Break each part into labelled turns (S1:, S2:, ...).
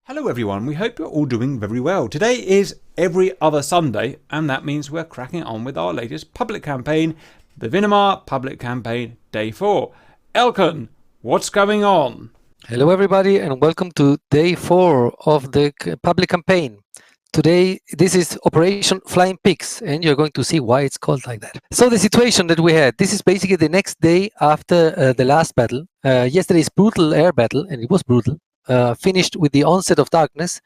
S1: Hello everyone, we hope you're all doing very well. Today is every other Sunday, and that means we're cracking on with our latest public campaign, the Vinamar Public Campaign Day 4. Elkan, what's going on?
S2: Hello everybody and welcome to day 4 of the public campaign. Today this is Operation Flying Pigs and you're going to see why it's called like that. So the situation that we had, this is basically the next day after the last battle. Yesterday's brutal air battle, and it was brutal, finished with the onset of darkness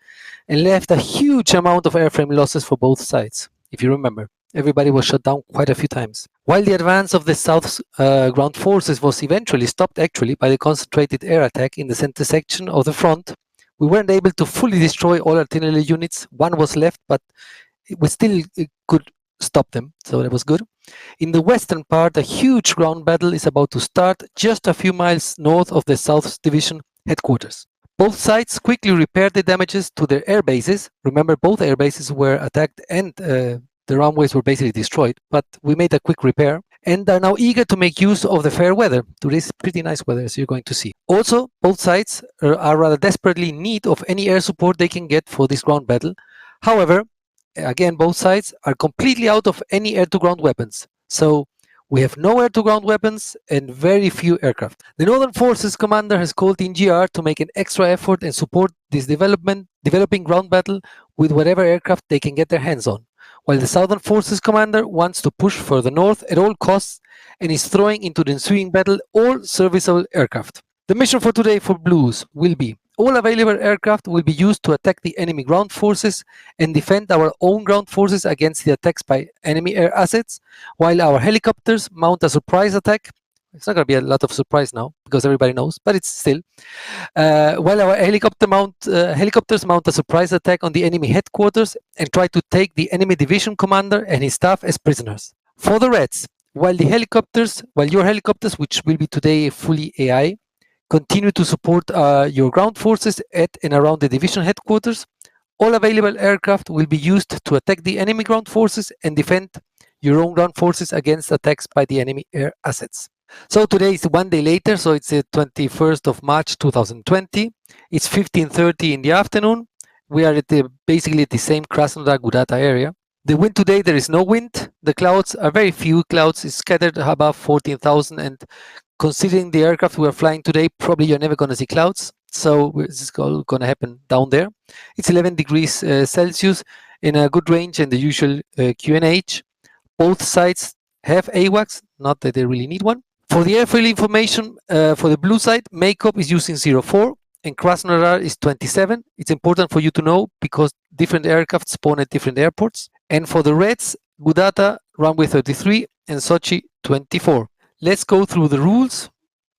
S2: and left a huge amount of airframe losses for both sides. If you remember, everybody was shot down quite a few times. While the advance of the South's ground forces was eventually stopped actually by the concentrated air attack in the center section of the front, we weren't able to fully destroy all artillery units. One was left, but we still could stop them, so that was good. In the western part, a huge ground battle is about to start just a few miles north of the South's Division headquarters. Both sides quickly repaired the damages to their air bases. Remember, both air bases were attacked and the runways were basically destroyed, but we made a quick repair and are now eager to make use of the fair weather. Today is pretty nice weather, as you're going to see. Also, both sides are rather desperately in need of any air support they can get for this ground battle. However, again, both sides are completely out of any air-to-ground weapons. So we have no air-to-ground weapons and very few aircraft. The Northern Forces commander has called in GR to make an extra effort and support this developing ground battle with whatever aircraft they can get their hands on, while the Southern Forces commander wants to push further north at all costs and is throwing into the ensuing battle all serviceable aircraft. The mission for today for Blues will be: all available aircraft will be used to attack the enemy ground forces and defend our own ground forces against the attacks by enemy air assets, while our helicopters mount a surprise attack. It's not going to be a lot of surprise now because everybody knows, but it's still. While our helicopters mount a surprise attack on the enemy headquarters and try to take the enemy division commander and his staff as prisoners. For the Reds, while your helicopters, which will be today fully AI, continue to support your ground forces at and around the division headquarters, all available aircraft will be used to attack the enemy ground forces and defend your own ground forces against attacks by the enemy air assets. So today is one day later, so it's the 21st of March 2020. It's 15:30 in the afternoon. We are basically at the same Krasnodar-Gudata area. The wind today, there is no wind. The clouds are very few clouds. It's scattered above 14,000, and considering the aircraft we are flying today, probably you're never going to see clouds. So this is all going to happen down there. It's 11 degrees Celsius in a good range and the usual QNH. Both sides have AWACS, not that they really need one. For the airfield information, for the blue side, Makeup is using 04 and Krasnodar is 27. It's important for you to know because different aircraft spawn at different airports. And for the Reds, Gudata, runway 33 and Sochi 24. Let's go through the rules.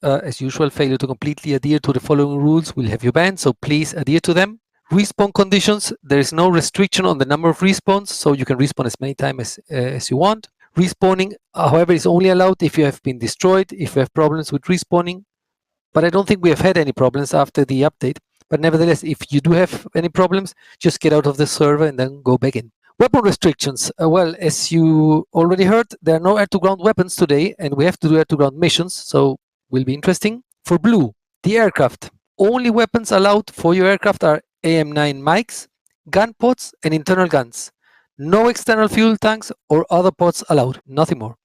S2: As usual, failure to completely adhere to the following rules will have you banned, so please adhere to them. Respawn conditions, there is no restriction on the number of respawns, so you can respawn as many times as you want. Respawning, however, is only allowed if you have been destroyed, if you have problems with respawning. But I don't think we have had any problems after the update. But nevertheless, if you do have any problems, just get out of the server and then go back in. Weapon restrictions. Well, as you already heard, there are no air-to-ground weapons today, and we have to do air-to-ground missions, so will be interesting. For Blue, the aircraft. Only weapons allowed for your aircraft are AM9 mics, gun pods, and internal guns. No external fuel tanks or other pods allowed, nothing more.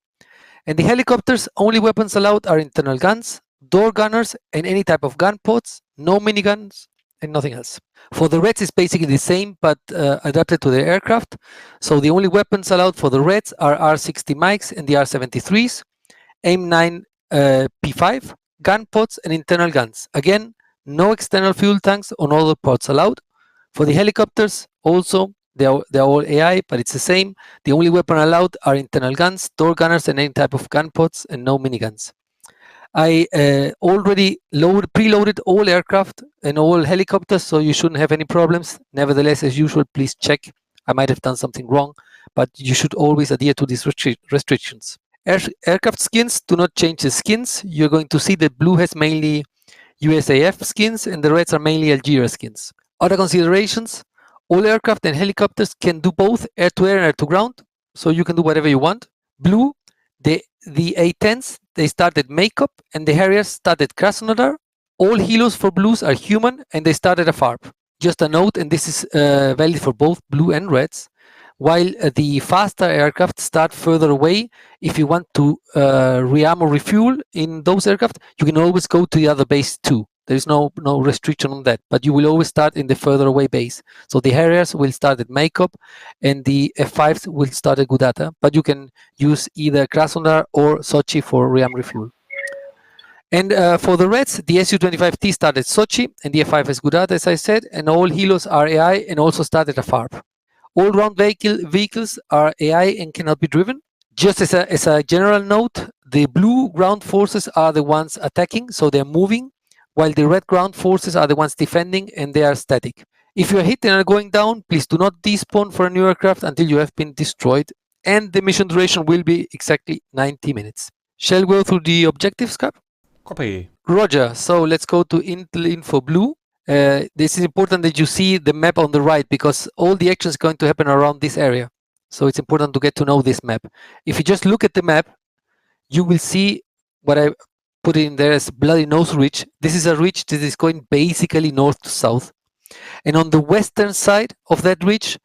S2: And the helicopters, only weapons allowed are internal guns, door gunners, and any type of gun pods, no miniguns, and nothing else. For the Reds, it's basically the same, but adapted to their aircraft. So the only weapons allowed for the Reds are R60 mics and the R73s, AIM-9 P5, gun pods, and internal guns. Again, no external fuel tanks or other pods allowed. For the helicopters, also, they're all AI, but it's the same. The only weapon allowed are internal guns, door gunners, and any type of gun pods, and no miniguns. I already preloaded all aircraft and all helicopters, so you shouldn't have any problems. Nevertheless, as usual, please check. I might have done something wrong, but you should always adhere to these restrictions. Aircraft skins, do not change the skins. You're going to see that Blue has mainly USAF skins and the Reds are mainly Algeria skins. Other considerations: all aircraft and helicopters can do both air-to-air and air-to-ground, so you can do whatever you want. Blue, the A-10s, they start at Makeup, and the Harriers start at Krasnodar. All helos for Blues are human, and they start at a FARP. Just a note, and this is valid for both blue and reds. While the faster aircraft start further away, if you want to re-arm or refuel in those aircraft, you can always go to the other base too. There is no restriction on that, but you will always start in the further away base. So the Harriers will start at Makeup, and the F5s will start at Gudata, but you can use either Krasnodar or Sochi for re-arm refuel. And for the Reds, the Su-25T started Sochi, and the F5 is Gudata, as I said, and all Helos are AI and also start at a FARP. All ground vehicles are AI and cannot be driven. Just as a general note, the blue ground forces are the ones attacking, so they're moving, while the red ground forces are the ones defending, and they are static. If you are hit and are going down, please do not despawn for a new aircraft until you have been destroyed, and the mission duration will be exactly 90 minutes. Shall we go through the objectives, Cap?
S1: Copy.
S2: Roger. So let's go to Intel Info Blue. This is important that you see the map on the right, because all the action is going to happen around this area. So it's important to get to know this map. If you just look at the map, you will see what I put in there as Bloody Nose Ridge. This is a ridge that is going basically north to south. And on the western side of that ridge,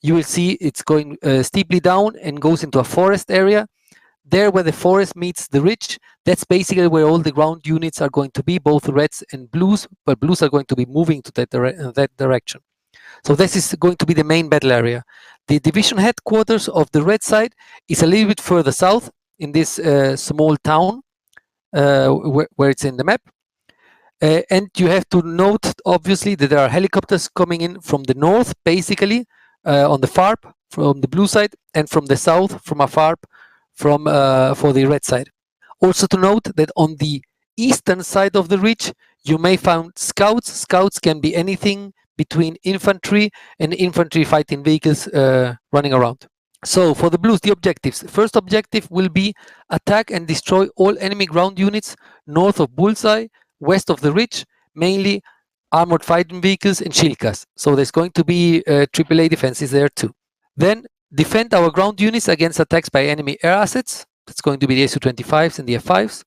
S2: you will see it's going steeply down and goes into a forest area. There where the forest meets the ridge, that's basically where all the ground units are going to be, both reds and blues, but blues are going to be moving to that direction. So this is going to be the main battle area. The division headquarters of the red side is a little bit further south in this small town where it's in the map. And you have to note, obviously, that there are helicopters coming in from the north, basically, on the FARP, from the blue side, and from the south, from a FARP, for the red side. Also to note that on the eastern side of the ridge, you may find scouts. Scouts can be anything between infantry and infantry fighting vehicles running around. So for the blues, the objectives. First objective will be attack and destroy all enemy ground units north of Bullseye, west of the ridge, mainly armored fighting vehicles and shield CAS. So there's going to be AAA defenses there too. Then defend our ground units against attacks by enemy air assets. That's going to be the Su-25s and the F5s.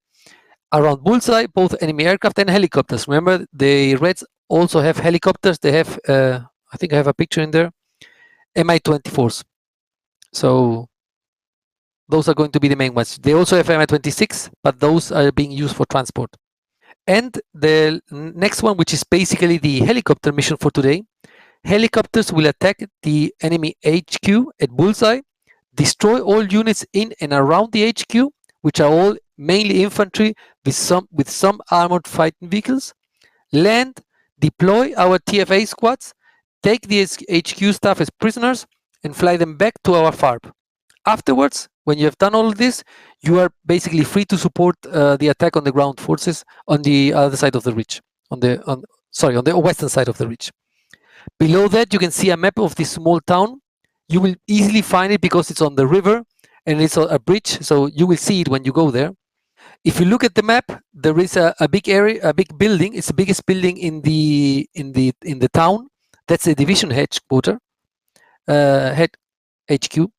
S2: Around Bullseye, both enemy aircraft and helicopters. Remember, the Reds also have helicopters. They have, I think I have a picture in there, Mi-24s. So those are going to be the main ones. They also have Mi-26, but those are being used for transport. And the next one, which is basically the helicopter mission for today, helicopters will attack the enemy HQ at Bullseye, destroy all units in and around the HQ, which are all mainly infantry with some armored fighting vehicles, land, deploy our TFA squads, take the HQ staff as prisoners, and fly them back to our FARP. Afterwards, when you have done all of this, you are basically free to support the attack on the ground forces on the other side of the ridge, on the western side of the ridge. Below that, you can see a map of this small town. You will easily find it because it's on the river and it's a bridge, so you will see it when you go there. If you look at the map, there is a big area, a big building. It's the biggest building in the town. That's the division headquarters, HQ.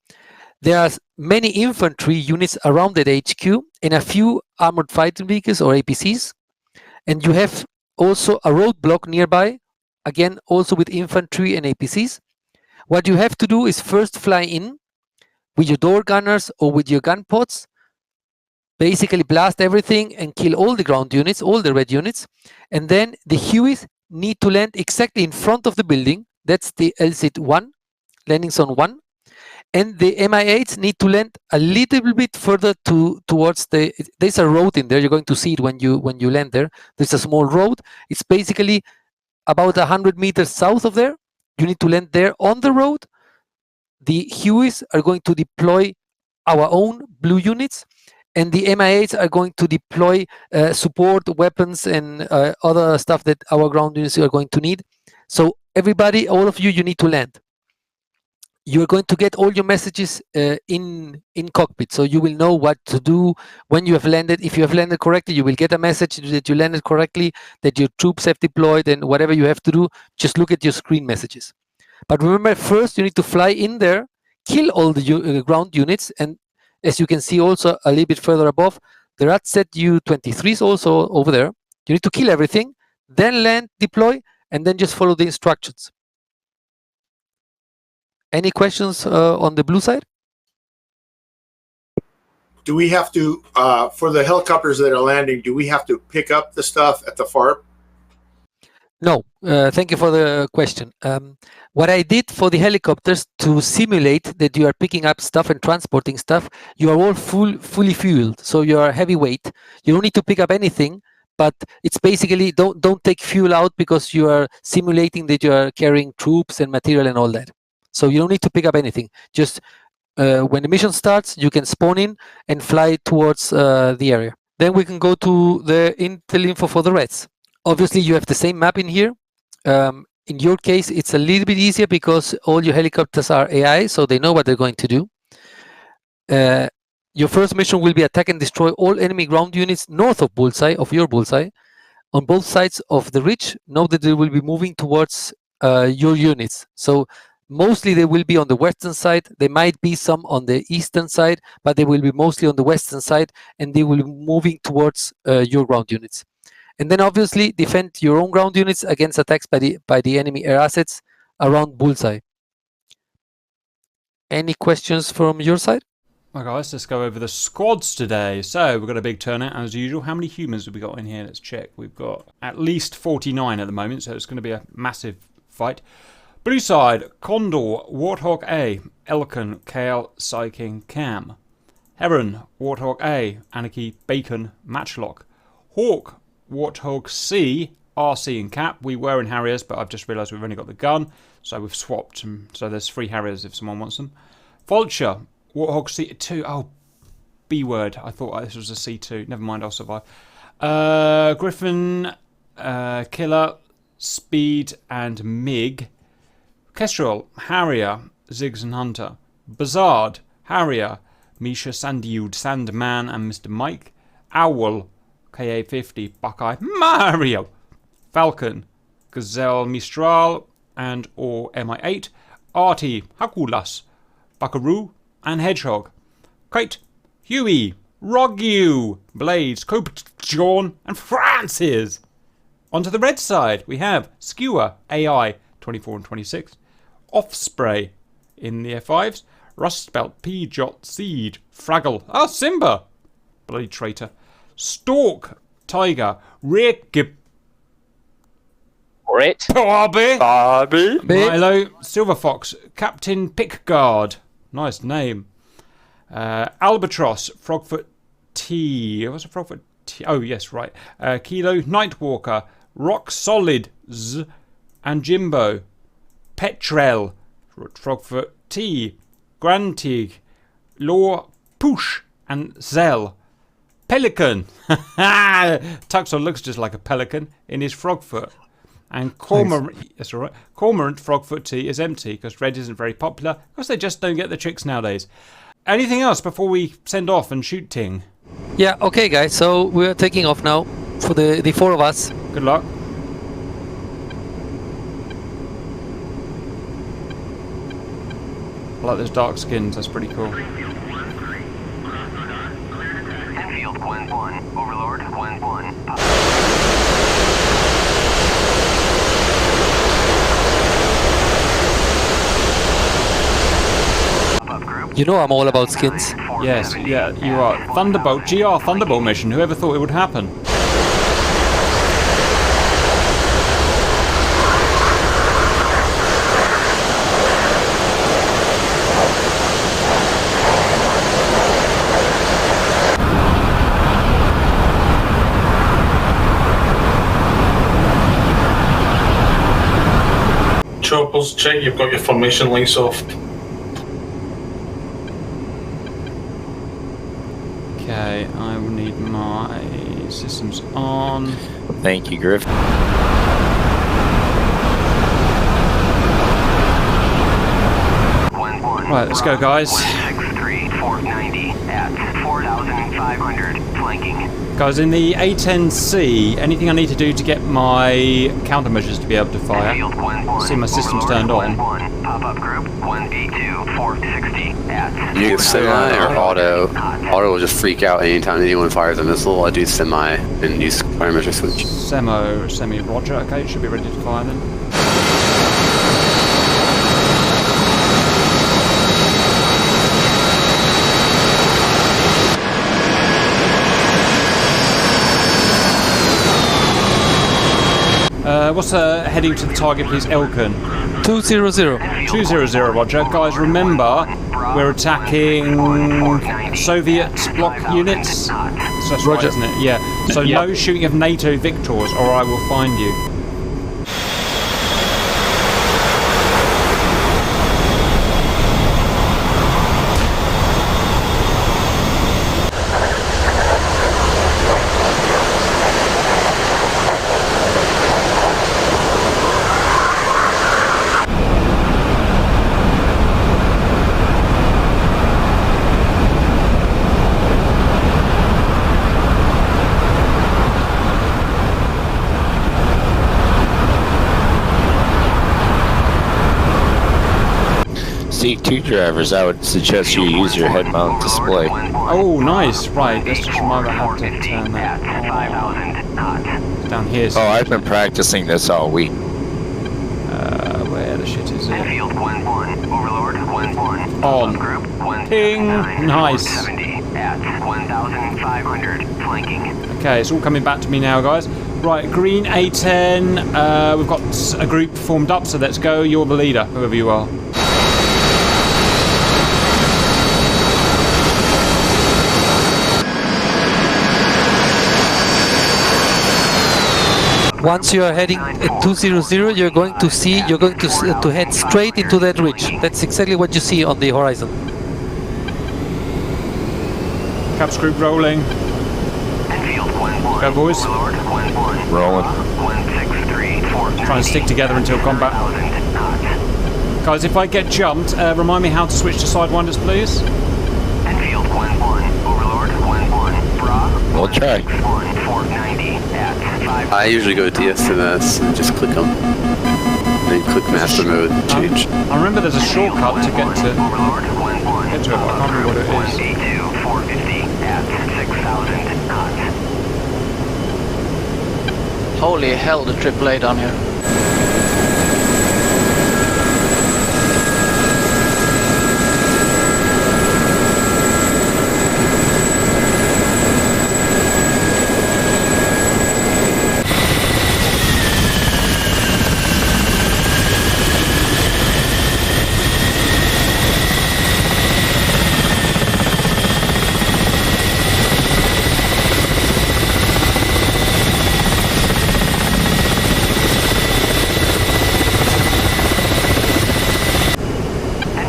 S2: There are many infantry units around that HQ and a few armored fighting vehicles or APCs. And you have also a roadblock nearby, again, also with infantry and APCs. What you have to do is first fly in with your door gunners or with your gun pods, basically blast everything and kill all the ground units, all the red units. And then the Hueys need to land exactly in front of the building. That's the LSIT 1, landing zone 1. And the Mi-8s need to land a little bit further towards there's a road in there. You're going to see it when you land there. There's a small road. It's basically about 100 meters south of there. You need to land there on the road. The Hueys are going to deploy our own blue units, and the Mi-8s are going to deploy support weapons and other stuff that our ground units are going to need. So everybody, all of you need to land. You're going to get all your messages in cockpit, so you will know what to do when you have landed. If you have landed correctly, you will get a message that you landed correctly, that your troops have deployed, and whatever you have to do, just look at your screen messages. But remember, first you need to fly in there, kill all the ground units, and as you can see also a little bit further above, there are ZU-23s also over there. You need to kill everything, then land, deploy, and then just follow the instructions. Any questions on the blue side?
S3: Do we have to, for the helicopters that are landing, do we have to pick up the stuff at the FARP?
S2: No, thank you for the question. What I did for the helicopters to simulate that you are picking up stuff and transporting stuff, you are all fully fueled, so you are heavyweight. You don't need to pick up anything, but it's basically don't take fuel out because you are simulating that you are carrying troops and material and all that. So you don't need to pick up anything. Just when the mission starts, you can spawn in and fly towards the area. Then we can go to the intel info for the Reds. Obviously, you have the same map in here. In your case, it's a little bit easier because all your helicopters are AI, so they know what they're going to do. Your first mission will be attack and destroy all enemy ground units north of Bullseye, of your Bullseye, on both sides of the ridge. Know that they will be moving towards your units. So mostly they will be on the western side. There might be some on the eastern side, but they will be mostly on the western side, and they will be moving towards your ground units. And then obviously defend your own ground units against attacks by the enemy air assets around Bullseye. Any questions from your side?
S1: Well, guys, let's go over the squads today. So we've got a big turnout as usual. How many humans have we got in here? Let's check. We've got at least 49 at the moment, so it's going to be a massive fight. Blue side, Condor, Warthog A, Elkin, Kale, Psyking, Cam. Heron, Warthog A, Anarchy, Bacon, Matchlock. Hawk, Warthog C, RC and Cap. We were in Harriers, but I've just realised we've only got the gun, so we've swapped them. So there's 3 Harriers if someone wants them. Vulture, Warthog C2. Oh, B word. I thought this was a C2. Never mind, I'll survive. Griffin, Killer, Speed, and Mig. Kestrel, Harrier, Ziggs and Hunter. Bazard, Harrier, Misha, Sandyud, Sandman, and Mr. Mike. Owl, KA50, Buckeye, Mario. Falcon, Gazelle, Mistral, and or MI8. Artie, Hakulas, Buckaroo, and Hedgehog. Kate, Huey, Rogu, Blades, Cope, John, and Francis. Onto the red side, we have Skewer, AI, 24 and 26. Offspray in the F5s. Rustbelt, P-Jot, Seed, Fraggle. Oh, Simba. Bloody traitor. Stork, Tiger, Rick, Bobby, Milo, Silver Fox, Captain Pickguard. Nice name. Albatross, Frogfoot T. What's a Frogfoot T? Oh, yes, right. Kilo, Nightwalker, Rock Solid, Z, and Jimbo. Petrel, Frogfoot T. Grantig, Law, Push, and Zell. Pelican. Tuxon looks just like a pelican in his frogfoot. And Cormorant, that's all right. Cormorant Frogfoot T is empty because red isn't very popular because they just don't get the chicks nowadays. Anything else before we send off and shoot Ting?
S2: Yeah, okay guys, so we're taking off now for the 4 of us.
S1: Good luck. I like those dark skins, that's pretty cool.
S4: Enfield, Gwen 1. Overlord, Gwen 1.
S2: You know I'm all about skins.
S1: Yes, yeah, you are. Thunderbolt, GR Thunderbolt mission. Whoever thought it would happen?
S5: Choppers, check you've got your formation lights off.
S1: Okay, I will need my systems on.
S6: Thank you, Griff.
S1: Right, let's go, guys.
S4: 163-490 at 4,500 flanking.
S1: Guys, in the A10C, anything I need to do to get my countermeasures to be able to fire? See my systems turned on.
S4: Pop-up group 1B2 460 at.
S6: You can semi or auto. Auto will just freak out anytime anyone fires a missile. I do semi and use parameter switch.
S1: Semi, roger. Okay, should be ready to fire then. What's heading to the target, please, Elkin?
S2: 200.
S1: 200, roger. Guys, remember, we're attacking Soviet bloc units. So that's right, isn't it? Yeah. So no shooting of NATO victors, or I will find you.
S7: C2 drivers, I would suggest you use your head mount display.
S1: Oh, nice. Right, let's just remember how to turn that on. Down here.
S7: Oh, I've been practicing this all week.
S1: Where the shit is it?
S4: Enfield 1-1, Overlord 1-1.
S1: On.
S4: Group 1
S1: Ping. Nice.
S4: 70 at 1,500 flanking.
S1: Okay, it's all coming back to me now, guys. Right, green A10. We've got a group formed up, so let's go. You're the leader, whoever you are.
S2: Once you are heading at 200, you're going to head straight into that ridge. That's exactly what you see on the horizon.
S1: Caps group rolling.
S4: Enfield 1-1.
S1: Go, boys.
S4: Overlord 1-1.
S7: Rolling.
S4: 163
S1: Try and stick together until combat. Guys, if I get jumped, remind me how to switch to sidewinders, please.
S4: Enfield 1-1. Overlord 1-1. Bra.
S7: We'll try.
S4: 490 at 5.
S6: I usually go DCS and just click them. Then click master mode, change.
S1: I remember there's a shortcut to get to
S4: Overlord 1-1.
S1: it, but I can't remember what it is.
S4: 182 450 at 6,000 knots.
S8: Holy hell, the AAA down here.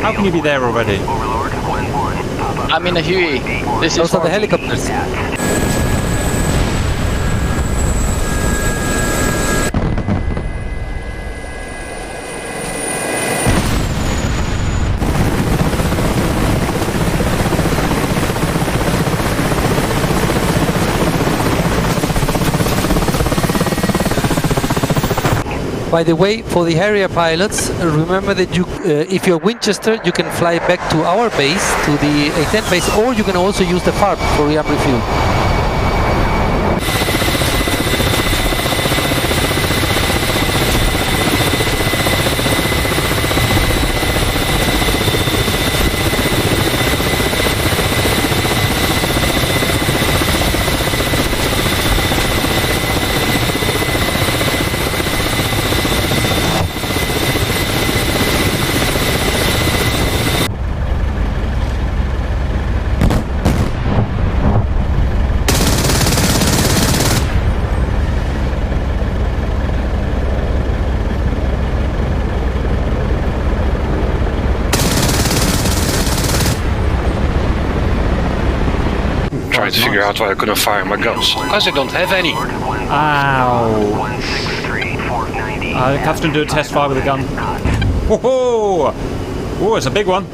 S1: How can you be there already?
S4: Overlord 1-1.
S8: I'm in a Huey. This is
S2: Those are the
S8: for-
S2: helicopters. By the way, for the Harrier pilots, remember that you, if you're Winchester, you can fly back to our base, to the A10 base, or you can also use the FARP for refuel.
S5: Trying to figure out why I couldn't fire my guns. Because I don't have any.
S1: Ow.
S4: 163 490.
S1: Captain, do a test fire with a gun. Whoa! Oh, it's a big one.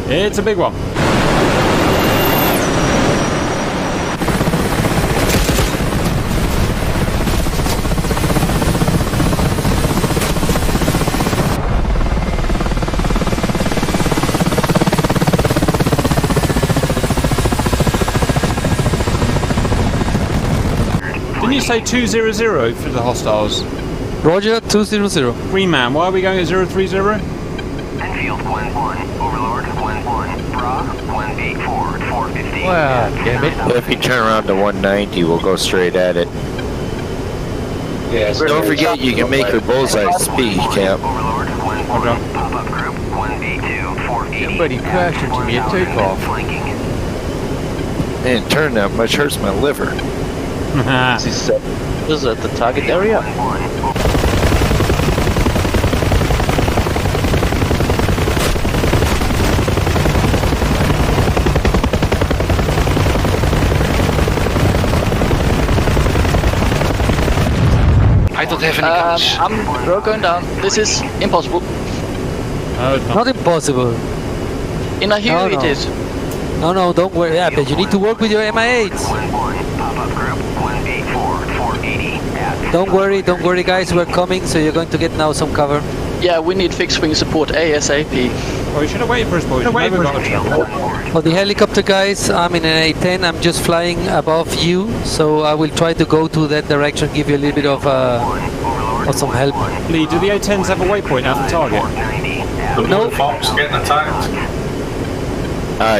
S1: It's a big one. Didn't you say 200 for the hostiles.
S2: Roger, 200.
S1: Green man, why are we going at 030?
S4: Enfield Gwen 1, Overlord Gwen 1, Bra, Gwen 84 at 450.
S7: Well, damn it. If you turn around to 190, we'll go straight at it.
S5: Yeah,
S7: Don't forget you can make your bullseye speed, Cap.
S4: Overlord Gwen 1, pop-up group, Gwen B2, 480.
S7: Somebody crashed into me at takeoff.
S4: Flanking.
S7: Man, turn that much hurts my liver.
S8: This is at the target area.
S5: I don't have any guns.
S8: We're going down. This is impossible.
S1: No, it's not.
S2: Not impossible.
S8: In a hill
S2: No,
S8: it
S2: no.
S8: is.
S2: No, don't worry. Yeah, but you need to work with your MI8s.
S4: Gwen 1, pop-up group, Gwen B4 at 480. At
S2: Don't worry, guys. We're coming, so you're going to get now some cover.
S8: Yeah, we need fixed wing support ASAP.
S1: Oh, you should have waited for us, boys. You never got a trouble.
S2: For the helicopter guys, I'm in an A10. I'm just flying above you, so I will try to go to that direction, give you a little bit of some help.
S1: Lee, do the A10s have a waypoint at the target?
S2: No,
S9: Fox getting attacked.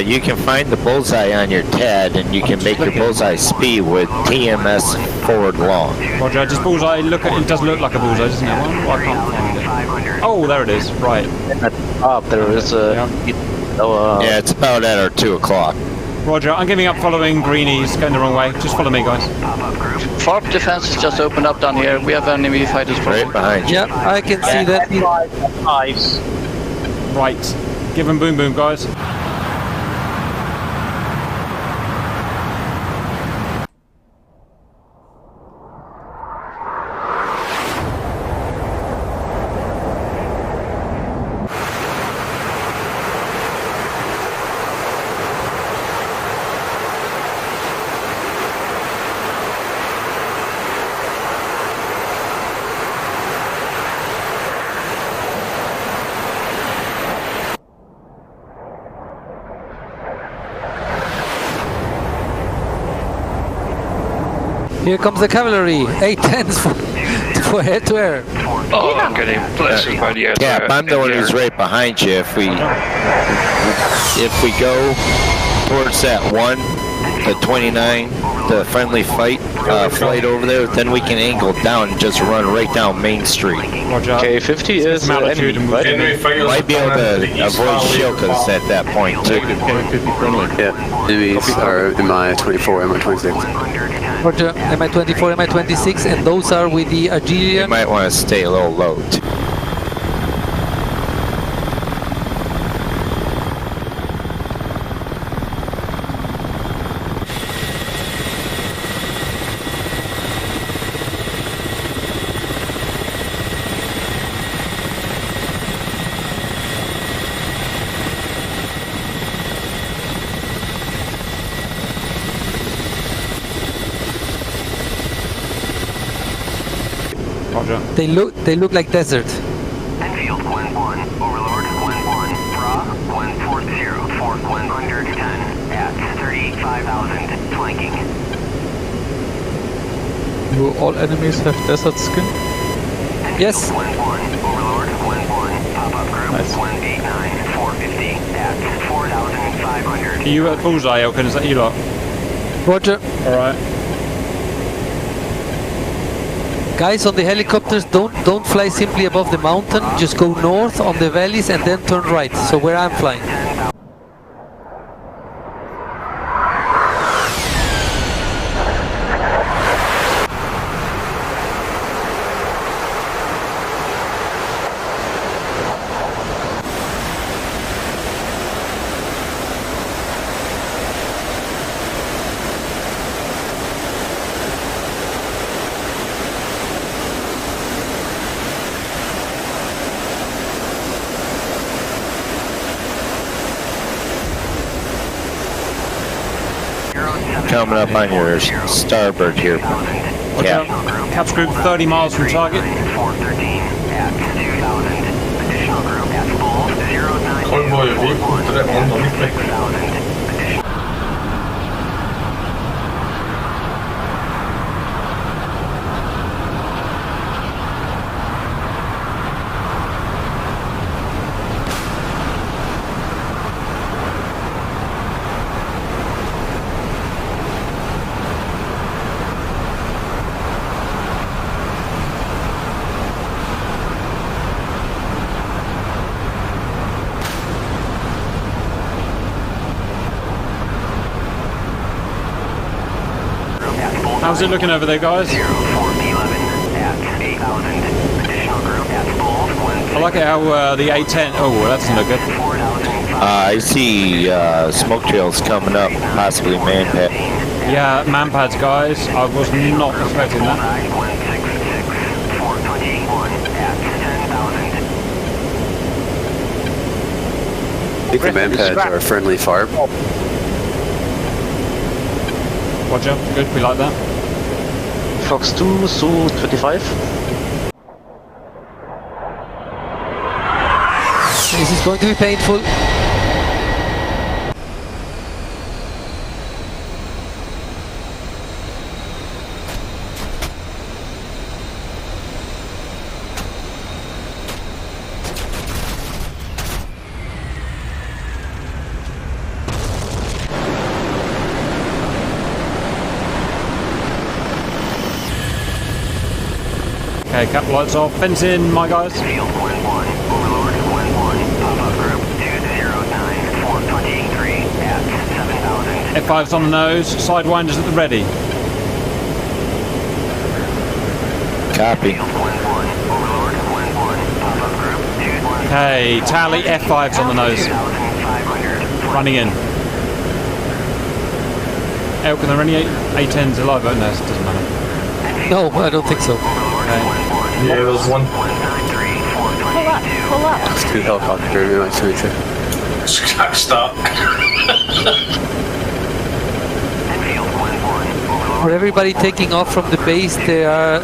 S7: You can find the bullseye on your TAD, and you can make your bullseye speed with TMS forward long.
S1: Roger, does bullseye look at it? Does look like a bullseye, doesn't it? Well, I can't find it. Oh, there it is. Right.
S8: Up there is a.
S7: Yeah, it's about at our 2 o'clock.
S1: Roger, I'm giving up following greenies going the wrong way. Just follow me, guys.
S8: Farp defense is just opened up down here. We have enemy fighters
S7: Right behind you.
S2: yeah, I can see that.
S1: Right. Give them boom boom, guys.
S2: Here comes the cavalry. A10s for head to air.
S5: Oh, I'm getting blasted by the air.
S7: Yeah, I'm the one who's right behind you. If we go towards that one, the 29, the friendly flight over there, then we can angle down and just run right down Main Street.
S1: Roger.
S8: K50 is
S1: Altitude and
S8: enemy.
S9: Enemy fighters
S7: Might be able to avoid Shilkas at that point too.
S6: Yeah, enemies are in my 24 and my 26.
S2: Roger, Mi-24, Mi-26, and those are with the
S7: You
S2: Algerian.
S7: might want to stay a little low too.
S1: Roger.
S2: They look like desert.
S4: Enfield Gwen 1, Overlord Gwen 1, Bra, Gwen 40 for Gwen 110 at 35,000 flanking.
S10: Do all enemies have desert skin?
S2: Yes.
S4: Gwen 1, Overlord Gwen 1, pop-up group,
S10: Nice.
S4: Gwen 89 450 at 4,500.
S1: Are you at bullseye, Elkin? Is that you lot?
S2: Roger.
S1: Alright.
S2: Guys on the helicopters, don't fly simply above the mountain. Just go north on the valleys and then turn right. So where I'm flying.
S7: Coming up on your starboard here.
S1: Yeah. Caps group 30 miles from target.
S4: 413 at 2,000. Additional group at full 09.
S9: Convoy of vehicles to that one, don't you think?
S4: 6,000. Additional
S1: How's it looking over there, guys?
S4: 0411 at 8,000. Additional group at Bold.
S1: I like it how the A10. Oh, well, that doesn't look good.
S7: I see smoke trails coming up, possibly manpad.
S1: Yeah, manpads, guys. I was not expecting that.
S4: 9166 421 at 10,000.
S6: I think the manpads are a friendly fire.
S1: Roger. Good. We like that.
S8: Fox 2, Su 25.
S2: This is going to be painful.
S1: Okay, cap lights off. Fence in, my guys.
S4: Field 1-1, Overlord 1-1, pop-up group 209 423 at 7,000.
S1: F5's on the nose. Sidewinders at the ready.
S7: Copy.
S4: Field 1-1, Overlord 1-1, pop-up group 2
S1: Okay, tally F5's on the nose.
S4: 2,500.
S1: Running in. Elk, are there any A10s alive? Oh, no, it doesn't matter.
S2: No, I don't think so.
S1: Okay.
S9: Yeah, there was one.
S4: 193 422.
S8: Pull up.
S6: Let's do helicopter in my signature.
S9: Stop.
S4: Field 1-1,
S2: For everybody taking off from the base, there are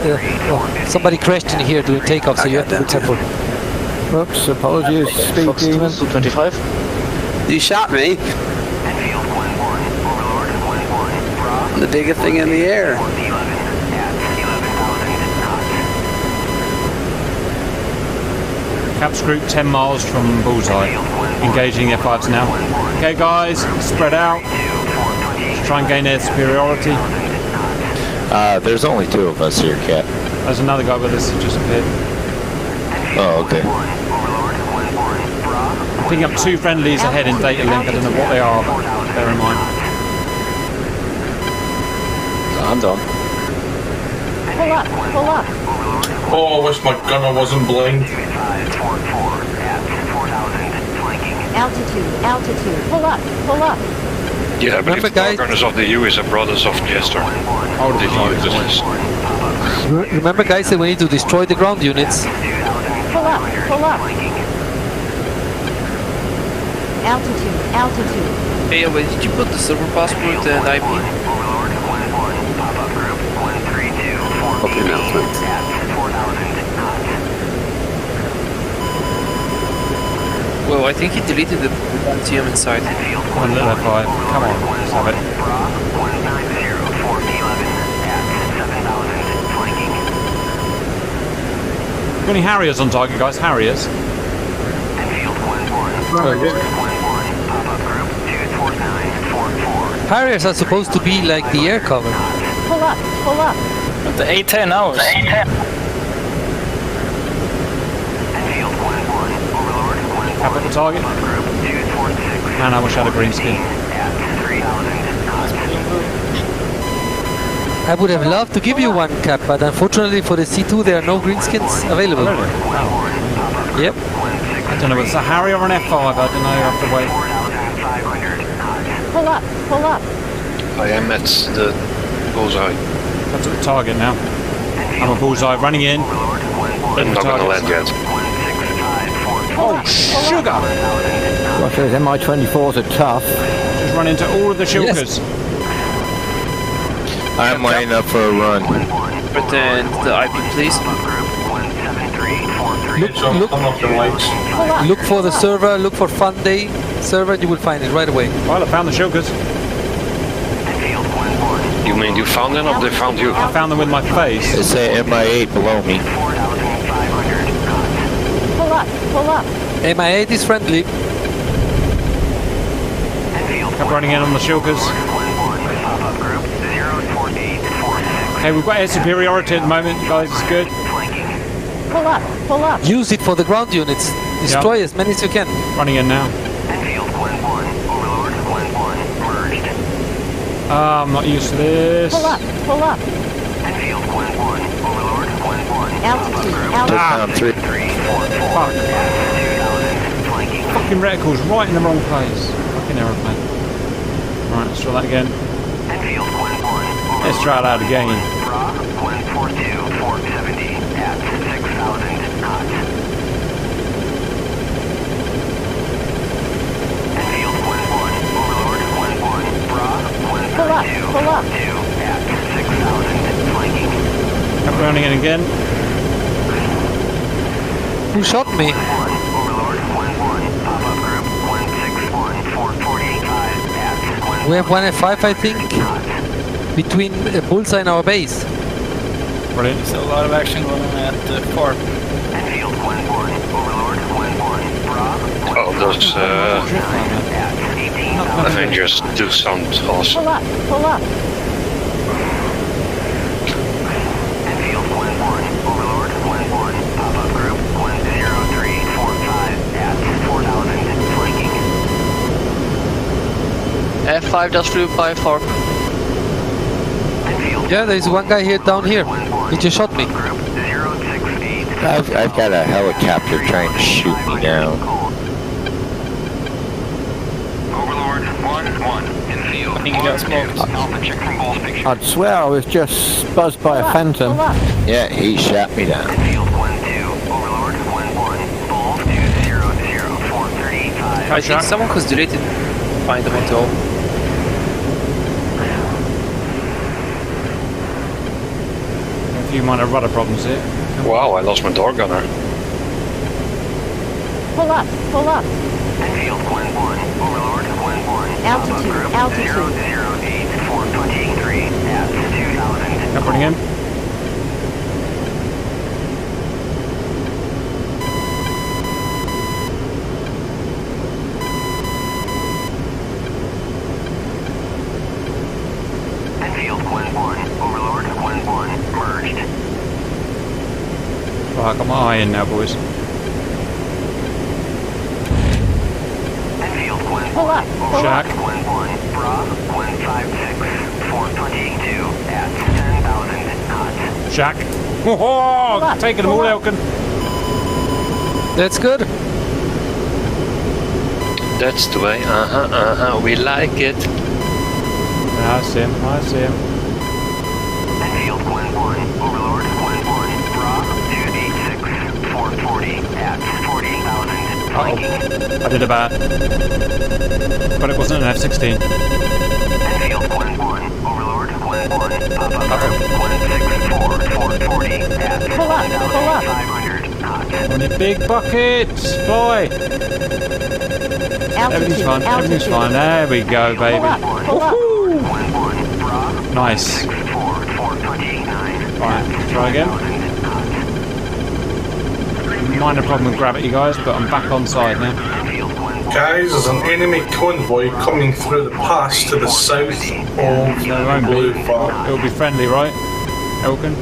S2: somebody crashed in here doing takeoff, so you have to be careful.
S10: Oops, apologies, speed
S8: Fox 2,
S10: demon.
S8: Su 25.
S6: You shot me.
S4: Field 1-1, Overlord 1-1, Bra
S6: The biggest thing in the air.
S4: 11 at 11,000 knots.
S1: Caps group 10 miles from Bullseye. Engaging F5s now. Okay, guys, spread out. Try and gain air superiority.
S7: There's only 2 of us here, Cap.
S1: There's another guy with us that just appeared.
S7: Oh, okay.
S1: Picking up 2 friendlies ahead in data link. I don't know what they are, but bear in mind.
S6: I'm done.
S8: Pull up. Pull up.
S9: Oh, I wish my gunner wasn't blind.
S8: Altitude. Altitude. Pull up. Pull up.
S5: Yeah, but
S2: Remember,
S5: if the
S2: guys-
S5: gunners of the U is the brothers of Jester.
S1: Oh,
S5: The U, this is.
S2: Remember, guys, that we need to destroy the ground units.
S8: Pull up. Pull up. Altitude. Altitude.
S11: Hey, wait, did you put the silver passport and IP?
S6: Public announcement.
S11: Well, I think he deleted the TM inside.
S1: Come on, little F5. Come on, let's have it. Got any Harriers on target, guys? Harriers.
S2: Harriers are supposed to be like the air cover.
S8: Pull up. Pull up.
S11: The A10 hours.
S1: Cap at the target. Man, I wish I had a green skin.
S2: I would have loved to give you one, Cap, but unfortunately for the C2 there are no green skins available.
S1: Really? Wow.
S2: Yep.
S1: I don't know whether it's a Harrier or an F5. I don't know. You have to wait.
S8: Pull up. Pull up.
S5: I am at the bullseye.
S1: That's at the target now. I'm a Bullseye running in.
S5: I'm not gonna land yet.
S1: Oh, sugar!
S10: Gosh, those MI-24s are tough.
S1: Just run into all of the shulkers.
S7: I'm lining up for a run.
S11: But then the IP, please.
S2: Look for the server, look for Fun Day server, and you will find it right away.
S1: Well, I found the shulkers.
S5: You mean you found them or they found you?
S1: I found them with my face.
S7: It's a MI8 below me.
S8: Pull up. Pull up.
S2: MI8 is friendly.
S1: Kept running in on the shulkers. Okay, we've got air superiority at the moment, guys. It's good.
S8: Pull up. Pull up.
S2: Use it for the ground units. Destroy as many as you can.
S1: Running in now. I'm not used to this.
S12: Pull up.
S4: Enfield, Glen 1, Overlord, Glen 1.
S12: Altitude.
S7: Down 3.
S4: 3, 4, 4.
S1: Fuck.
S4: 2000, flanking.
S1: Fucking reticle's right in the wrong place. Fucking aeroplane. Alright, let's try that again.
S4: Enfield, Glen 1.
S1: Let's try it out again.
S4: Bra, Glen 42, 470 at 6,000 knots. Enfield, Glen 1, Overlord, Glen 1. Bra, Glen 42, 42 at 6,000 flanking.
S1: Kept running it again.
S2: Who shot me?
S4: Overlord, Glen 1. Pop-up group, Glen 61, 445 at Glen.
S2: We have one F5, I think, between Bullseye and our base.
S1: Brilliant.
S11: There's a lot of action going on at 4.
S4: Enfield, Glen 1. Overlord, Glen 1. Bra, Glen
S5: Oh, those
S4: at 18,000.
S5: Avengers do sound awesome.
S12: Pull up.
S4: Enfield, Glen 1. Overlord, Glen 1. Pop-up group, Glen 0345 at 4,000 flanking.
S8: F5 just flew by 4.
S4: Enfield,
S2: Yeah, there's one guy here down here. He just shot me.
S4: group 068.
S7: I've got a helicopter trying to shoot me down.
S4: Overlord, 1-1. Enfield,
S11: I think he got smoked.
S4: Alpha check from Bull's picture.
S10: I'd swear I was just buzzed by a phantom.
S7: Yeah, he shot me down.
S4: Enfield, Glen 2. Overlord, Glen 1. Bull 200, 435.
S11: I think someone was deleted. Find them at all.
S1: A few minor rudder problems here.
S5: Wow, I lost my door gunner.
S12: Pull up.
S4: Enfield, Glen 1. Overlord, Glen 1.
S12: Altitude,
S4: Pop-up group
S12: altitude.
S4: 008, 423 at 2,000.
S1: Kept running in.
S4: Enfield, Glen 1. Overlord, Glen 1. Merged.
S1: Fuck, I'm eye in now, boys.
S4: Enfield, Glen 1.
S12: Pull up.
S1: Jack.
S4: Glen 1. Bra, Glen 56, 422 at 10,000 knots.
S1: Jack. Oh, taking them all, Elkin.
S2: That's good.
S5: That's the way. We like it.
S1: I see him.
S4: Enfield, Glen 1. Overlord, Glen 1. Bra, 286, 440 at 40,000 flanking.
S1: I did a bad. But it wasn't an F-16.
S4: Enfield, Glen 1. Overlord, Glen 1. Pop-up group, Glen 64, 440 at 1,500 knots.
S1: On your big buckets. Fly. Everything's fine. There we go, baby.
S12: Pull up.
S4: Glen 1. Bra,
S1: Nice.
S4: 64, 429
S1: Alright, let's try again. Minor problem with gravity, guys, but I'm back on side now.
S9: Guys, there's an enemy convoy coming through the pass to the south of
S1: No, it won't
S9: Blue
S1: be.
S9: Farm.
S1: It'll be friendly, right? Elkin?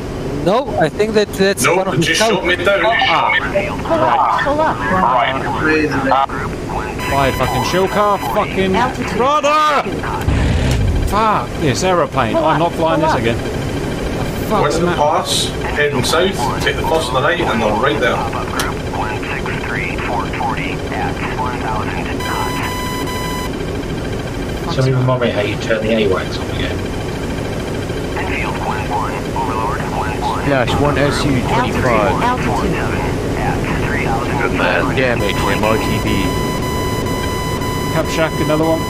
S2: No, I think that's one
S9: Nope,
S2: of
S9: it
S2: his
S9: just
S2: scouts.
S9: shot me down.
S12: Pull up.
S1: Fly fucking shield car, fucking rudder! Fuck this aeroplane. I'm not flying this again. Fuck
S9: West of the pass, heading south, take the first on the right, and they're right there.
S4: Pop-up group, 163, 440 at 1,000 knots.
S13: Tell me, remind me how you turn the AWACS on again.
S4: Enfield, Glen 1. Overlord, Glen 1.
S10: Flash 1 SU-25.
S12: Altitude.
S4: At 3,000
S5: Good man.
S10: Damage MITB.
S1: Cap Shack, another one.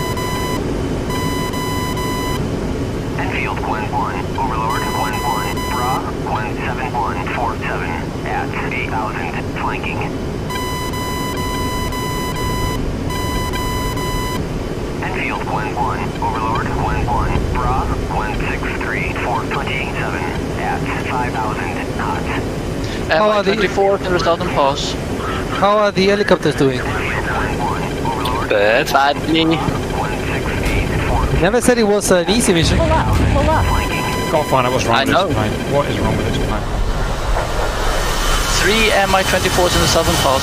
S4: Enfield, Glen 1. Overlord, Glen 1. Bra, Glen 7147 at 8,000 flanking. Enfield, Glen 1. Overlord, Glen 1. Bra, Glen 63, 427 at 5,000 knots.
S2: How are the-
S8: 24 to the southern pass.
S2: How are the helicopters doing?
S5: Bad.
S8: Badly.
S2: You never said it was an easy mission.
S12: Pull up.
S1: Gotta find out what's wrong
S8: I
S1: with
S8: know.
S1: this plane. What is wrong with this plane?
S8: 3 Mi-24s in the southern pass.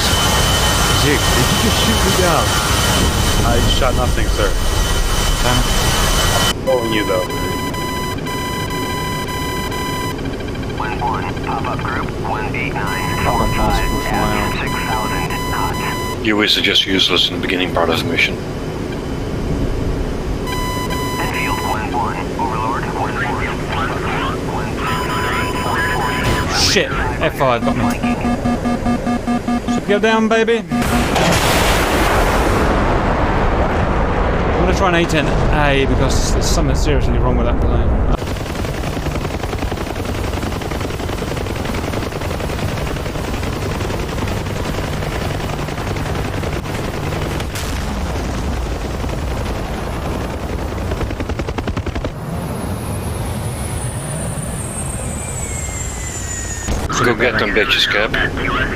S14: Jake, did you just shoot me down? I shot nothing, sir.
S1: Damn it.
S15: Following you though.
S4: 1-1, pop-up group 18945 at 6,000 knots.
S5: You wasted just useless in the beginning part of the mission.
S4: Enfield 1-1, Overlord 1-4.
S1: Shit, F5 got me. Should we go down, baby? I'm gonna try an A10A because there's something seriously wrong with that plane.
S5: Go get them bitches, Cap.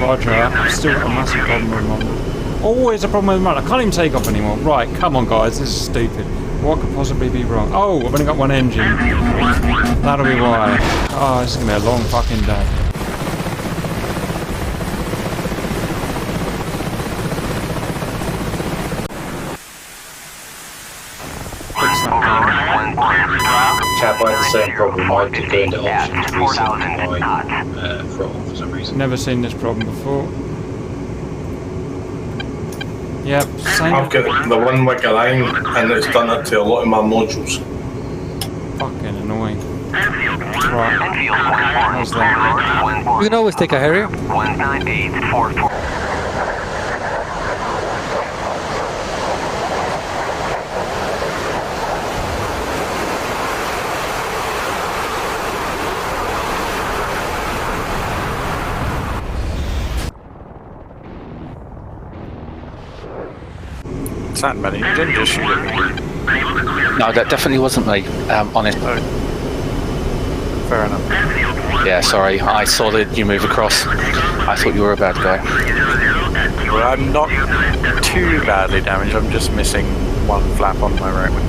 S1: Roger, I've still got a massive problem with mum. Always a problem with mum. I can't even take off anymore. Right, come on guys, this is stupid. What could possibly be wrong? Oh, I've only got one engine. That'll be why. Oh, this is gonna be a long fucking day. Fix that car.
S13: Cap, I had the same problem. I could go into options to reset my throttle for some reason.
S1: Never seen this problem before. Yep, same.
S9: I've got the one wiggle line and it's done it to a lot of my modules.
S1: Fucking annoying. Right. How's that?
S2: We can always take a Harrier.
S4: 19844.
S15: It's not many. You didn't just shoot at me.
S11: No, that definitely wasn't me. Honest.
S15: Fair enough.
S11: Yeah, sorry. I saw that you move across. I thought you were a bad guy.
S15: Well, I'm not too badly damaged. I'm just missing one flap on my right wing.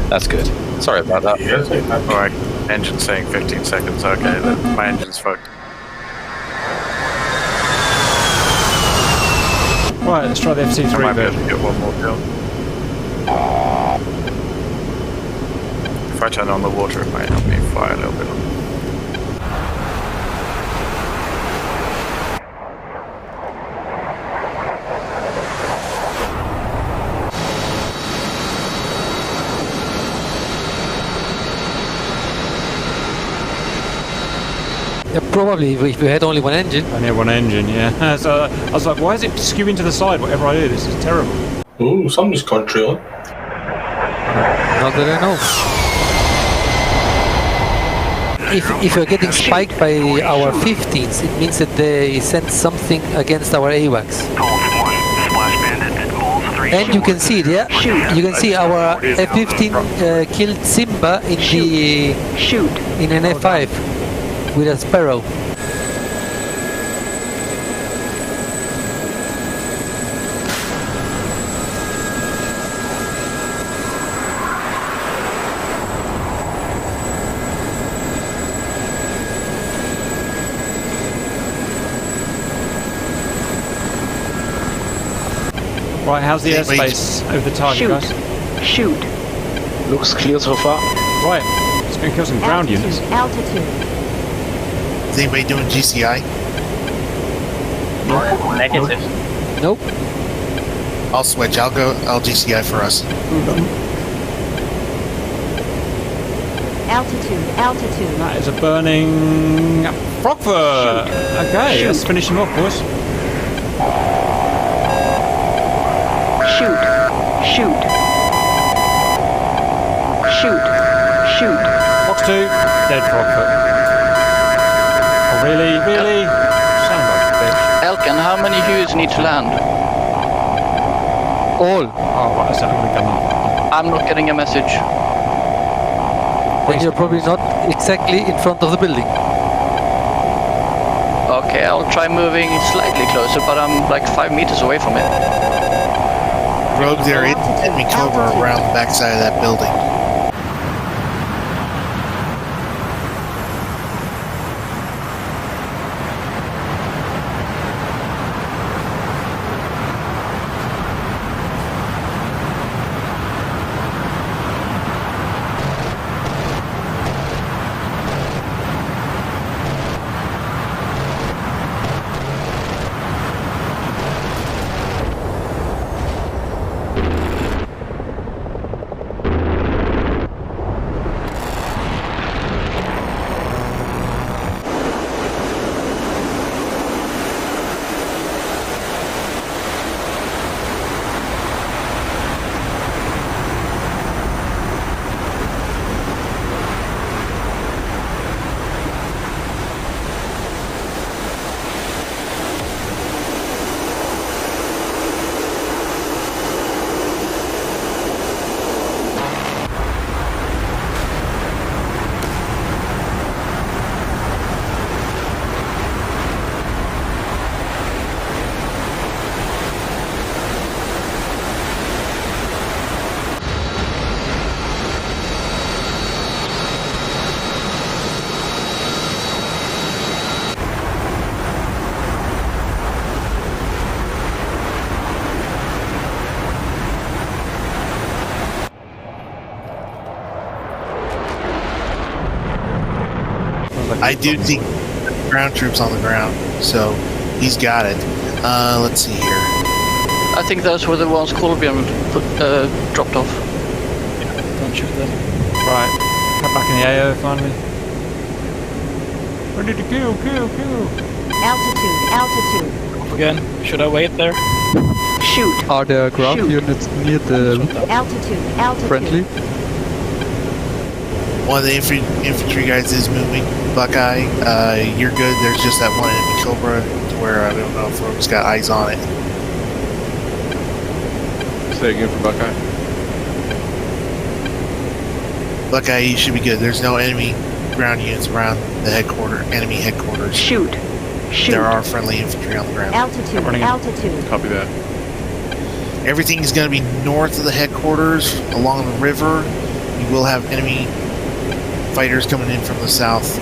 S11: That's good. Sorry about that.
S15: Alright, engine saying 15 seconds. Okay, then my engine's fucked.
S1: Right, let's try the
S15: I might
S1: FC3
S15: be able
S1: version.
S15: to get one more kill. If I turn on the water, it might help me fly a little bit.
S2: Yeah, probably if we had only one engine.
S1: Only one engine, yeah. So I was like, why is it skewing to the side whatever I do? This is terrible.
S9: Ooh, somebody's got trailer.
S2: Not that I know. If you're getting spiked by our 15s, it means that they sent something against our AWACS. And you can see it, yeah? You can see our F-15 killed Simba in in an F-5 with a Sparrow.
S1: Right, how's the airspace over the target, guys?
S12: Shoot.
S11: Looks clear so far.
S1: Right, it's going to kill some ground units.
S12: Altitude.
S16: Is anybody doing GCI?
S13: Negative.
S2: Nope.
S16: I'll switch. I'll GCI for us.
S12: Altitude.
S1: That is a burning Frogfur. Okay, let's finish him off, boys.
S12: Shoot.
S1: Box 2, dead Frogfoot. Oh, really? Sound like a bitch.
S8: Elkin, how many Hueys need to land?
S2: All.
S1: Oh, right, that's actually done.
S8: I'm not getting a message.
S2: Then you're probably not exactly in front of the building.
S8: Okay, I'll try moving slightly closer, but I'm like 5 meters away from it.
S16: Rogue, they're in enemy cover around the backside of that building. I do think ground troops on the ground, so he's got it. Let's see here.
S8: I think those were the ones Colbion dropped off.
S1: Don't shoot them. Right, cut back in the AO finally. Ready to kill.
S12: Altitude.
S10: Again, should I wait there?
S12: Shoot.
S17: Are there ground units near the
S12: Altitude.
S17: friendly?
S16: One of the infantry guys is moving. Buckeye, you're good. There's just that one enemy Cobra where I don't know if Rogue's got eyes on it.
S17: Say again for Buckeye.
S16: Buckeye, you should be good. There's no enemy ground units around the enemy headquarters.
S12: Shoot.
S16: There are friendly infantry on the ground.
S12: Altitude.
S17: Copy that.
S16: Everything is going to be north of the headquarters, along the river. You will have enemy fighters coming in from the south.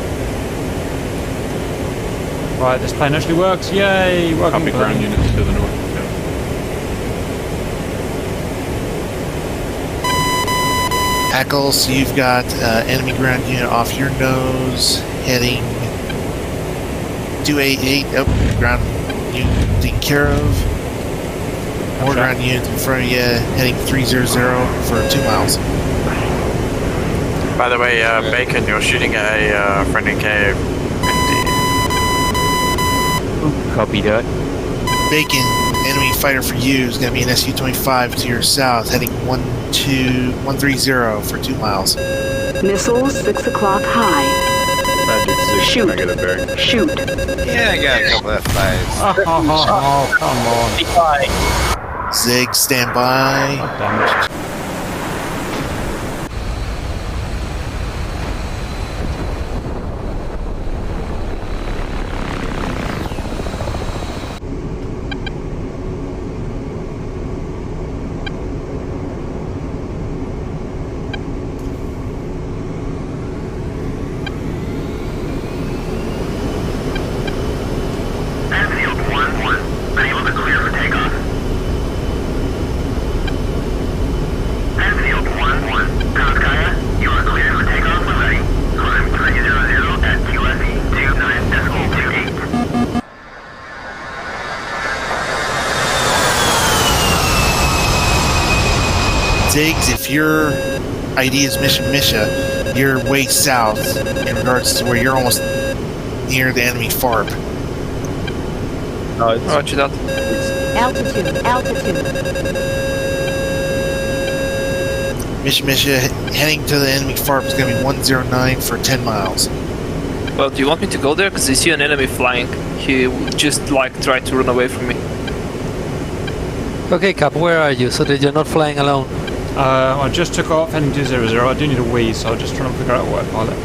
S1: Right, this plane actually works. Yay! Welcome.
S17: Copy ground units to the north.
S16: Hackles, you've got enemy ground unit off your nose, heading 288. Oh, ground unit taken care of. More ground units in front of you, heading 300 for 2 miles.
S15: By the way, Bacon, you're shooting at a friendly cave.
S10: Copy that.
S16: Bacon, enemy fighter for you is going to be an Su-25 to your south, heading 130 for 2 miles.
S12: Missiles 6 o'clock high. Shoot.
S17: Can I get a bearing?
S12: Shoot.
S7: Yeah, I got a couple F5s.
S1: Oh, come on.
S16: Zig, stand by.
S1: God damn it.
S16: Ziggs, if your ID is Misha, you're way south in regards to where you're almost near the enemy FARP.
S10: Roger that.
S12: Altitude.
S16: Misha, heading to the enemy FARP is going to be 109 for 10 miles.
S10: Well, do you want me to go there? Because I see an enemy flying. He would just like try to run away from me.
S2: Okay, Cap, where are you so that you're not flying alone?
S1: I just took off heading to 00. I do need a wee, so I'm just trying to figure out where to pilot.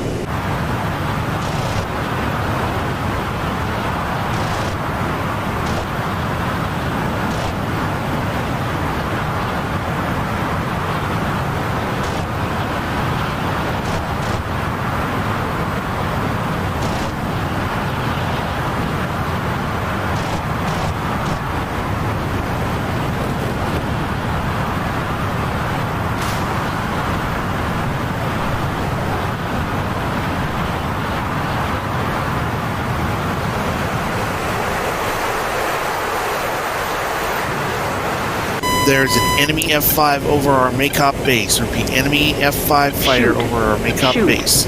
S16: There's an enemy F5 over our Makop base. Repeat, enemy F5 fighter over our Makop base.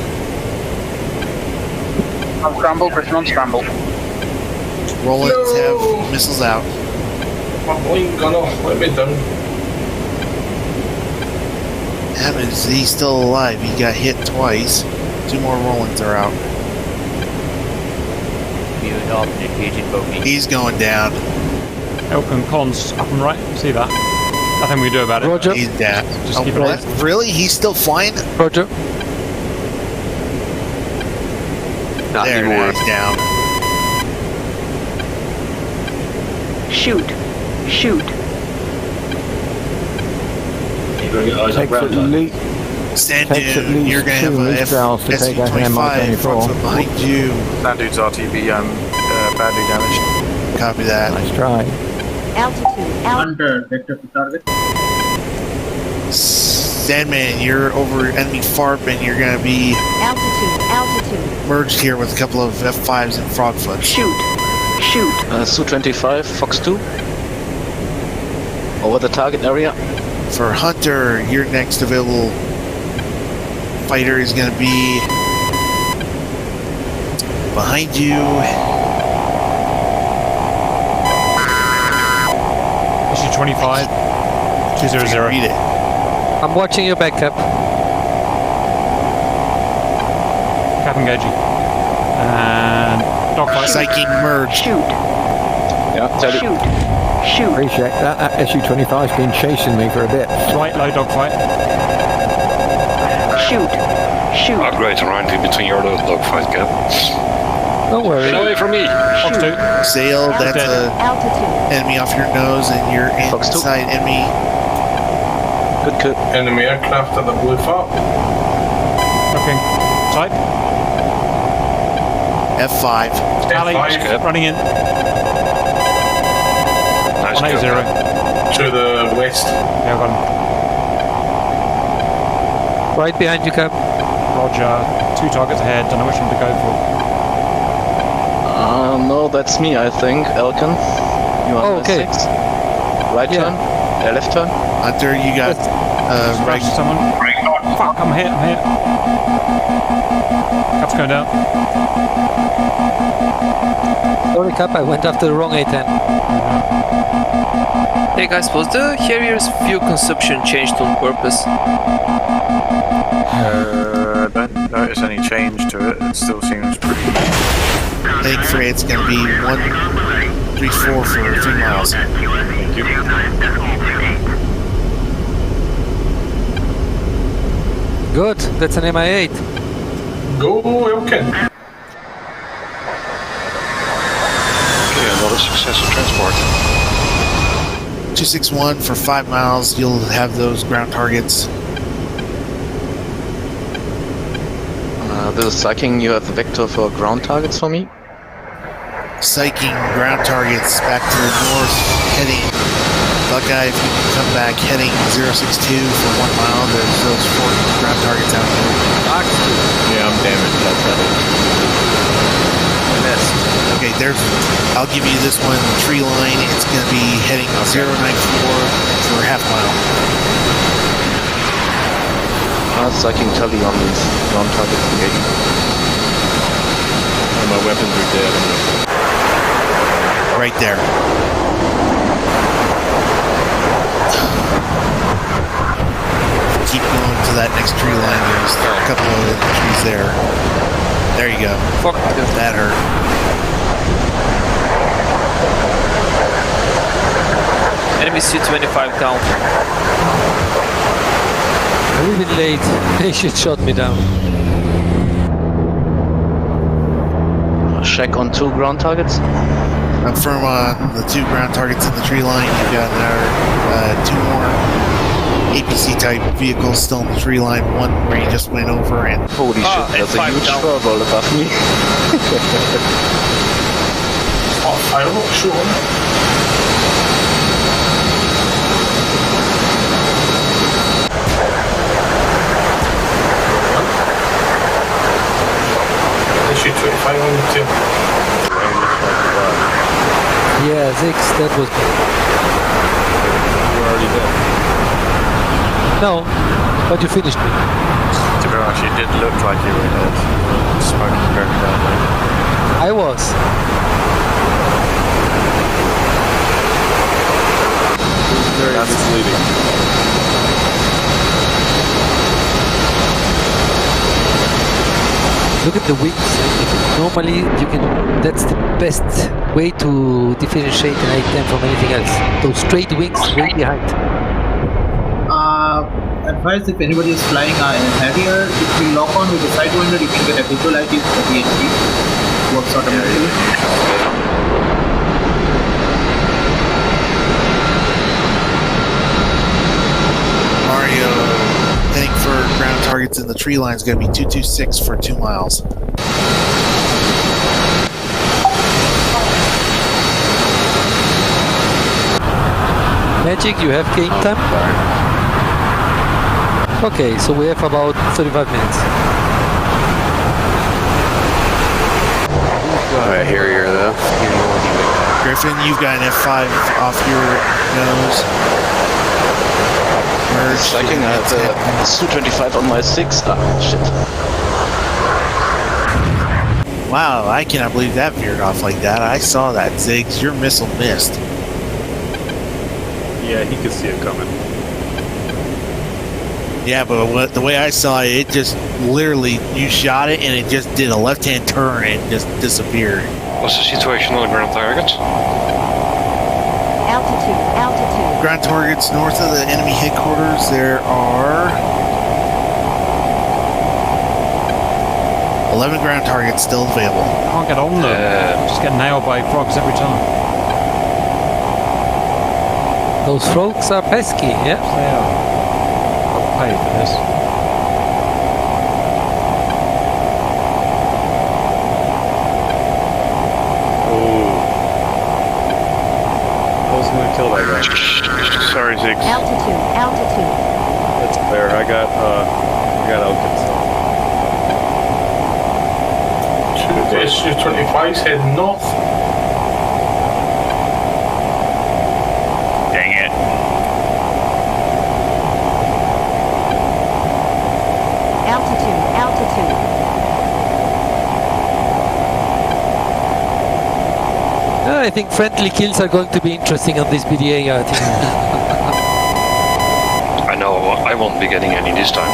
S8: Unscramble, press unscramble.
S16: Rollins have missiles out.
S9: My boy gunner, let me down.
S16: Happens, he's still alive. He got hit twice. 2 more Rollins are out. He's going down.
S1: Elkin Cons up and right. See that? Nothing we can do about it.
S2: Roger.
S16: He's down.
S1: Just keep it
S16: what?
S1: on.
S16: Really? He's still flying?
S2: Roger.
S6: Not
S16: there,
S6: anymore.
S16: now he's down.
S12: Shoot.
S13: You're going to get eyes on ground time.
S16: Stand dude, you're going to have a Su-25 front foot behind you.
S15: That dude's RTB badly damaged.
S16: Copy that.
S10: Nice try.
S12: Altitude.
S13: Under, vector to target.
S16: Sandman, you're over enemy FARP and you're going to be
S12: Altitude.
S16: merged here with a couple of F5s and Frogfoot.
S12: Shoot.
S11: Su-25, Fox 2. Over the target area.
S16: For Hunter, your next available fighter is going to be behind you.
S1: Issue 25, 200.
S16: Read it.
S2: I'm watching your back, Cap.
S1: Cap engaging. And dogfight.
S16: Psychic merge.
S12: Shoot.
S11: Yeah, tell it.
S12: Shoot.
S14: Appreciate that. That SU-25's been chasing me for a bit.
S1: Right, low dogfight.
S12: Shoot.
S5: Upgrade right in between your little dogfight, Cap.
S2: Don't worry.
S5: Get away from me.
S1: Fox 2.
S16: Sail, that's a
S12: Altitude.
S16: enemy off your nose and you're
S11: Fox two.
S16: inside enemy.
S11: Good.
S9: Enemy aircraft at the blue far.
S1: Looking. Type.
S16: F5.
S1: Tally.
S9: F5.
S1: Running in.
S5: Nice
S1: 180.
S5: go.
S9: To the west.
S1: Yeah, got him.
S2: Right behind you, Cap.
S1: Roger. 2 targets ahead. Don't know which one to go for.
S11: No, that's me, I think. Elkin. You on
S2: Oh, okay.
S11: 6. Right
S2: Yeah.
S11: turn. Left turn.
S16: Hunter, you got right.
S1: Rush someone. Fuck, I'm here. Cap's going down.
S2: Sorry, Cap, I went after the wrong A10.
S10: Hey guys, was the Harrier's fuel consumption changed on purpose?
S15: Don't notice any change to it. It still seems pretty.
S16: Thankfully, it's going to be 134 for 3 miles.
S15: Thank you.
S2: Good, that's an MI8.
S9: Go, Elkin.
S5: Okay, another successful transport.
S16: 261 for 5 miles. You'll have those ground targets.
S11: This is Psyching. You have a vector for ground targets for me.
S16: Psyching ground targets back to the north, heading Buckeye. If you can come back, heading 062 for 1 mile. There's those 4 ground targets out there.
S17: Yeah, I'm damaged. I'll tell you.
S11: Missed.
S16: Okay, I'll give you this one, tree line. It's going to be heading 094 for half mile.
S11: Psyching Tully on these ground targets engaging.
S17: My weapons are dead.
S16: Right there. Keep going to that next tree line. There's a couple of trees there. There you go.
S10: Fuck.
S16: That hurt.
S10: Enemy Su-25 down.
S2: A little bit late. They should shot me down.
S11: Check on 2 ground targets.
S16: I'm firm on the 2 ground targets in the tree line. You've got another 2 more APC type vehicles still in the tree line. One where you just went over and
S11: Holy shit, that's a huge furball above me.
S9: Oh, fireworks, sure. Issue 25 on the 2.
S2: Yeah, Zix, that was me.
S17: You're already dead.
S2: No, but you finished me.
S15: To be honest, you did look like you were dead. Smoking very badly.
S2: I was.
S17: Very misleading.
S2: Look at the wings. Normally, that's the best way to differentiate an A10 from anything else. Those straight wings way behind.
S18: Advise if anybody is flying a Harrier, if you lock on with the Sidewinder, you can get a visual ID for the entry. Works automatically.
S16: Mario heading for ground targets in the tree line is going to be 226 for 2 miles.
S2: Magic, you have game time? Okay, so we have about 35 minutes.
S6: Alright, Harrier though.
S16: Griffin, you've got an F5 off your nose. Merge.
S13: Second, I have the Su-25 on my 6. Ah, shit.
S16: Wow, I cannot believe that veered off like that. I saw that, Ziggs. Your missile missed.
S17: Yeah, he could see it coming.
S16: Yeah, but the way I saw it, it just literally, you shot it and it just did a left-hand turn and just disappeared.
S5: What's the situation on the ground target?
S12: Altitude.
S16: Ground targets north of the enemy headquarters, there are 11 ground targets still available.
S1: Can't get on them. Just get nailed by frogs every time.
S2: Those frogs are pesky, yeah?
S1: They are. I'll pay for this.
S17: Gonna kill that guy. Sorry, Ziggs.
S12: Altitude.
S17: That's fair. I got Elkins.
S9: Two Su-25s heading north.
S15: Dang it.
S12: Altitude.
S2: I think friendly kills are going to be interesting on this BDA, I think.
S5: I know, I won't be getting any this time.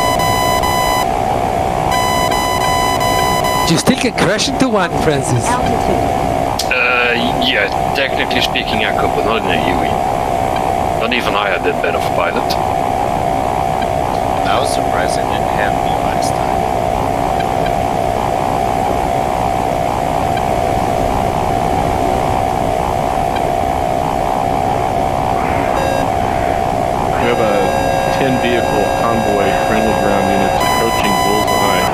S2: You still can crash into one, Francis.
S5: Yeah, technically speaking I could, but not in a UE. Not even I had that bad of a pilot.
S7: I was surprised I didn't have me last time.
S17: We have a 10-vehicle convoy friendly ground units approaching Bullseye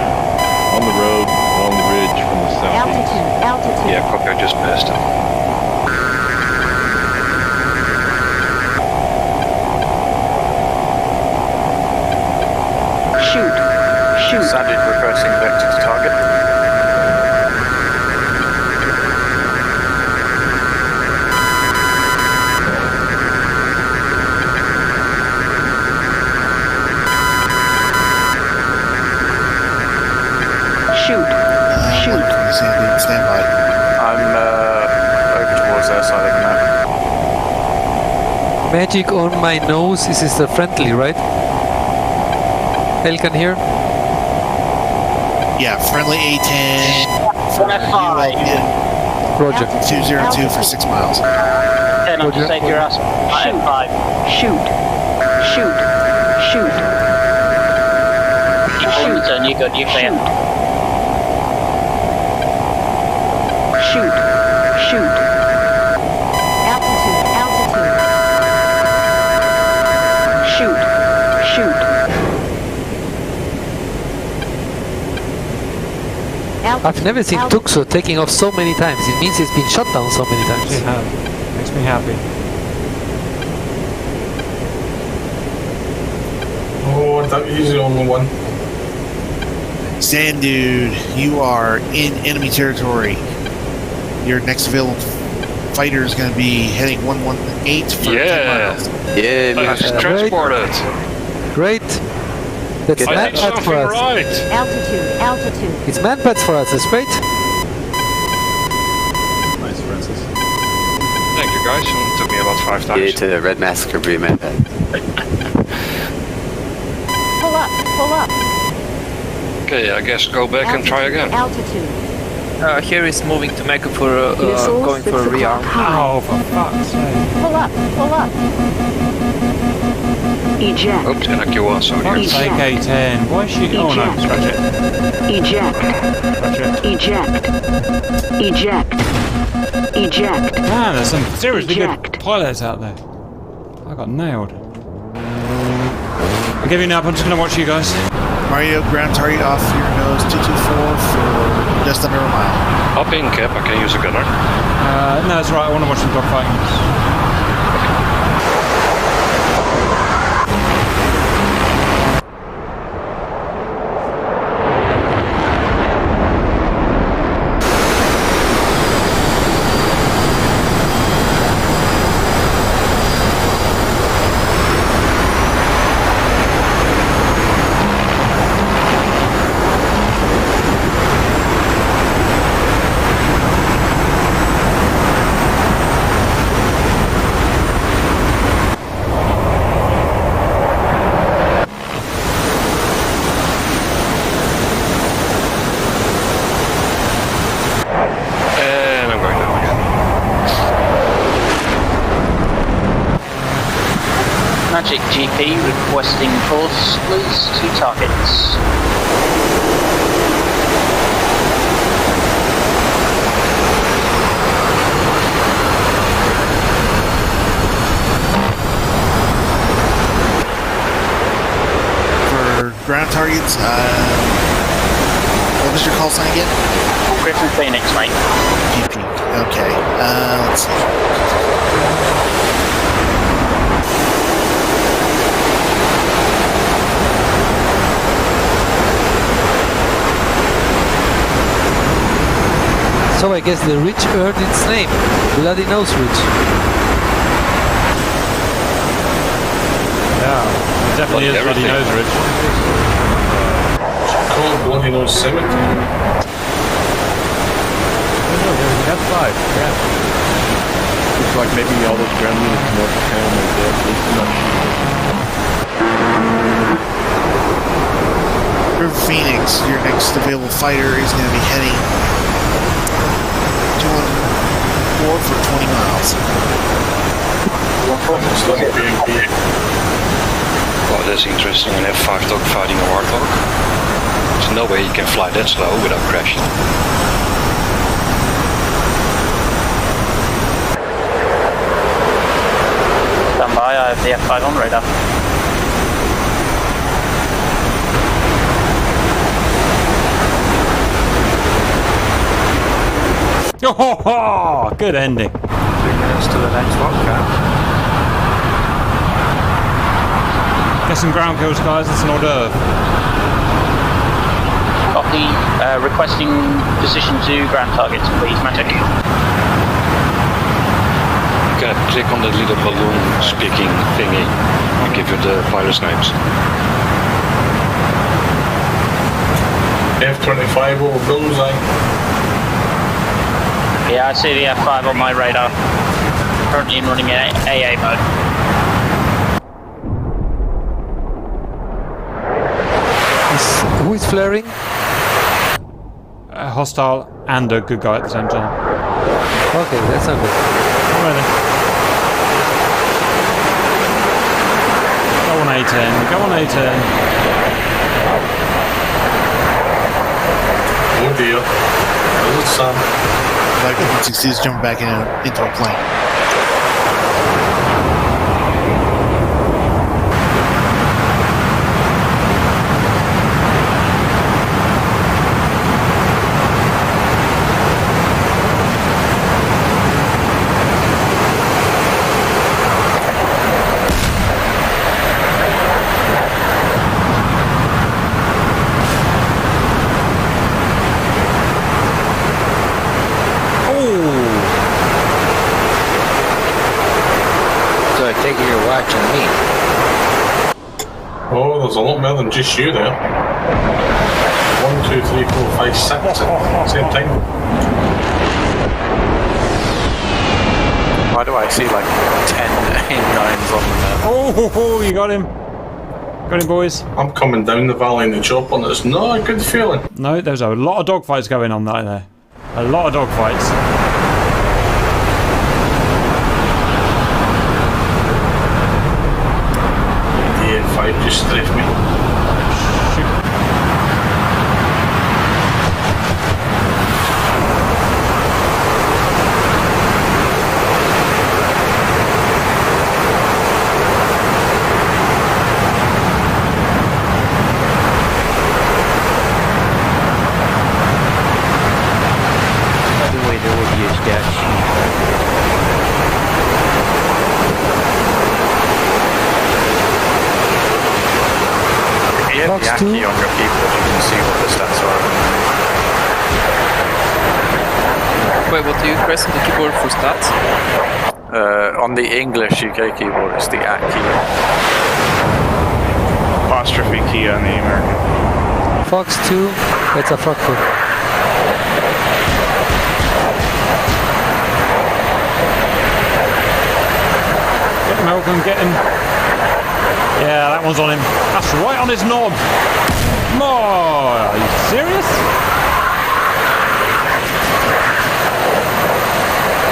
S17: on the road along the ridge from the southeast.
S12: Altitude.
S5: Yeah, copy, I just passed it.
S12: Shoot.
S15: Sounded reversing back to the target.
S12: Shoot.
S16: Stand by.
S15: I'm over towards their side of the map.
S2: Magic on my nose. This is a friendly, right? Elkan here.
S16: Yeah, friendly A-10.
S2: Roger.
S16: 202 for 6 miles.
S12: 10 on to save your ass. Shoot. Shoot. You got nuclear. Shoot. Altitude. Shoot.
S2: I've never seen Tuxo taking off so many times. It means it's been shot down so many times.
S1: It has. Makes me happy.
S9: Oh, that is the only one.
S16: Sand Dude, you are in enemy territory. Your next available fighter is going to be heading 118 for 10 miles.
S5: Yeah, that's transported.
S2: Great. That's
S5: I did
S2: manpads
S5: something
S2: for us.
S5: right.
S12: Altitude.
S2: It's manpads for us. That's great.
S17: Nice, Francis.
S5: Thank you guys, it took me about 5 times.
S6: Yeah, to Red Massacre be my bad.
S12: Pull up.
S5: Okay, I guess go back and try again.
S12: Altitude.
S10: Here is moving to Mecca for going for a rearm.
S1: Oh, for fuck's sake.
S12: Pull up. Eject.
S5: Oops, and I kill one, so here.
S1: Take A10. Why is she... Oh no, scratch it.
S12: Eject.
S1: Man, there's some seriously good pilots out there. I got nailed. I'll give you an up, I'm just going to watch you guys.
S16: Mario, ground target off your nose, 224 for just under a mile.
S5: Up in cap, I can use a gunner.
S1: No, it's right, I want to watch some dogfighting.
S12: Magic GP requesting course, please. 2 targets.
S16: For ground targets, what was your call sign again?
S12: Griffin Phoenix, mate.
S16: GP. Okay. Let's see.
S2: So I guess the ridge earned its name, Bloody Nose Ridge.
S1: Yeah, it definitely is Bloody Nose Ridge.
S9: Called Bloody Nose Cemetery.
S17: We had 5, yeah. Looks like maybe all those ground units north of town are dead. At least not
S16: River Phoenix, your next available fighter is going to be heading 214 for 20 miles.
S5: Well, that's interesting. An F5 dogfighting a Warthog. There's no way you can fly that slow without crashing.
S12: Stand by, I have the F5 on radar.
S1: Oh, good ending.
S15: 2 minutes to the next one, Cap.
S1: Get some ground kills, guys. It's an hors d'oeuvre.
S12: Copy. Requesting position to ground targets, please. Magic.
S5: You can click on the little balloon speaking thingy and give you the pilots' names.
S9: F-25 over bullseye.
S12: Yeah, I see the F5 on my radar. Currently in running AA mode.
S2: Who is flaring?
S1: A hostile and a good guy at the same time.
S2: Okay, that's not good.
S1: Alrighty. Go on A10, go on A10.
S9: Oh dear. There's some.
S16: Like 160 is jumping back into a plane.
S9: Oh, there's a lot more than just you there. 1, 2, 3, 4, 5, 6 at the same time.
S15: Why do I see like 10 9s on the map?
S1: Oh, you got him. Got him, boys.
S9: I'm coming down the valley in the chopper and it's not a good feeling.
S1: No, there's a lot of dogfights going on right there. A lot of dogfights.
S9: Just strafed me.
S1: Shoot.
S11: By the way, there will be a stat sheet.
S15: The key on your keyboard, you can see what the stats are.
S10: Wait, what do you press on the keyboard for stats?
S15: On the English UK keyboard, it's the @ key. Apostrophe key on the American.
S2: Fox 2, that's a Frankfurt.
S1: Get him, Malcolm, get him. Yeah, that one's on him. That's right on his knob. More. Are you serious?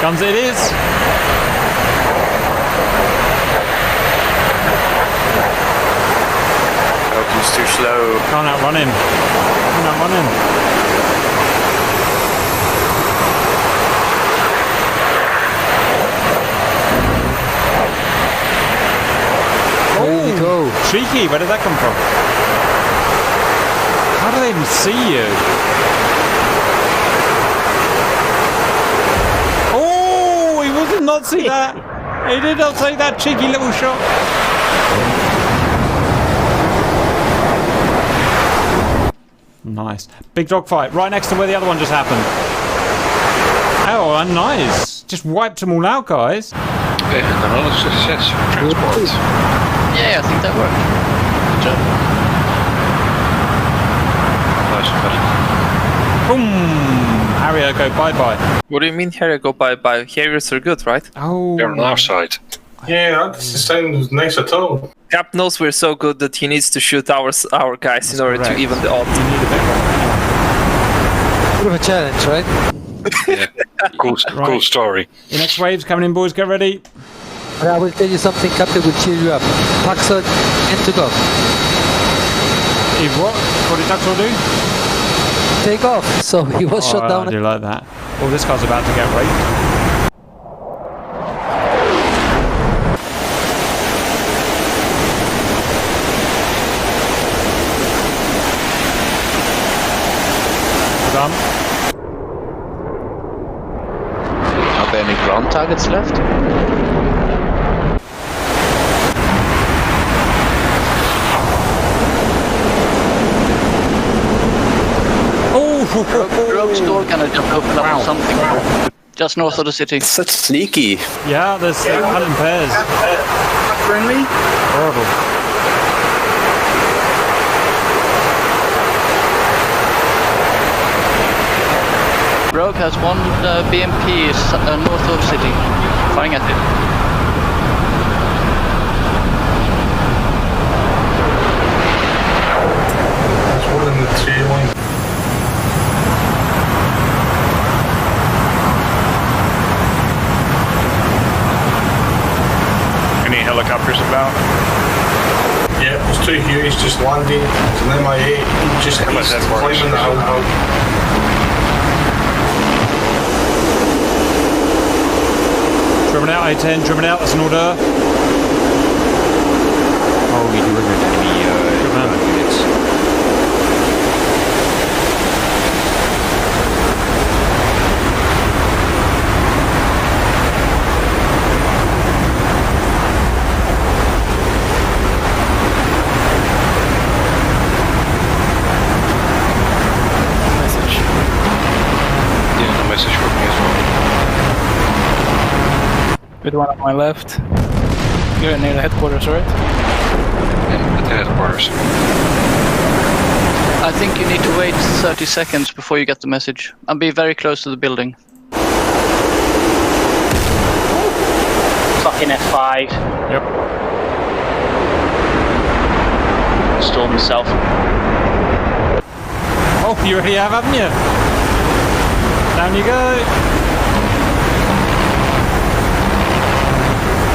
S1: Guns it is. Can't outrun him. Can't outrun him.
S2: There you go.
S1: Cheeky, where did that come from? How do they even see you? Oh, he did not see that. He did not see that cheeky little shot. Nice. Big dogfight right next to where the other one just happened. Oh, nice. Just wiped them all out, guys.
S5: Okay, another success. Transport.
S8: Yeah, I think that worked. Good job.
S5: Nice.
S1: Boom! Harrier, go bye-bye.
S10: What do you mean Harrier go bye-bye? Harriers are good, right?
S1: Oh.
S5: They're on our side.
S9: Yeah, that doesn't sound nice at all.
S10: Cap knows we're so good that he needs to shoot our guys in order
S1: correct.
S10: to even the odds.
S1: You need a bit
S2: Bit of a challenge, right?
S5: Yeah. Cool story.
S1: Your next wave's coming in, boys. Get ready.
S2: But I will tell you something, Captain will cheer you up. Tuxod and to go.
S1: If what? What did Tuxod do?
S2: Take off. So he was shot down.
S1: I do like that. Oh, this guy's about to get raped. Done.
S11: Are there any ground targets left?
S8: Rogue's door gonna jump open up or something. Just north of the city.
S6: Such sneaky.
S1: Yeah, there's Alan Pairs.
S18: Friendly?
S1: Horrible.
S8: Rogue has one BMP north of city. Firing at it.
S9: There's one in the tree line.
S15: Any helicopters about?
S9: Yeah, there's two Hueys just landing. It's an MIA. Just
S15: MS headquarters.
S9: climbing the hill.
S1: Trimming out, A10, trimming out, that's an order.
S11: Oh, we do have enemy units.
S17: Message.
S5: Yeah, the message for me as well.
S12: With one on my left. You're near the headquarters, right?
S5: Yeah, at the headquarters.
S8: I think you need to wait 30 seconds before you get the message. And be very close to the building.
S12: Fucking F5.
S1: Yep.
S12: Storm himself.
S1: Oh, you already have, haven't you? Down you go.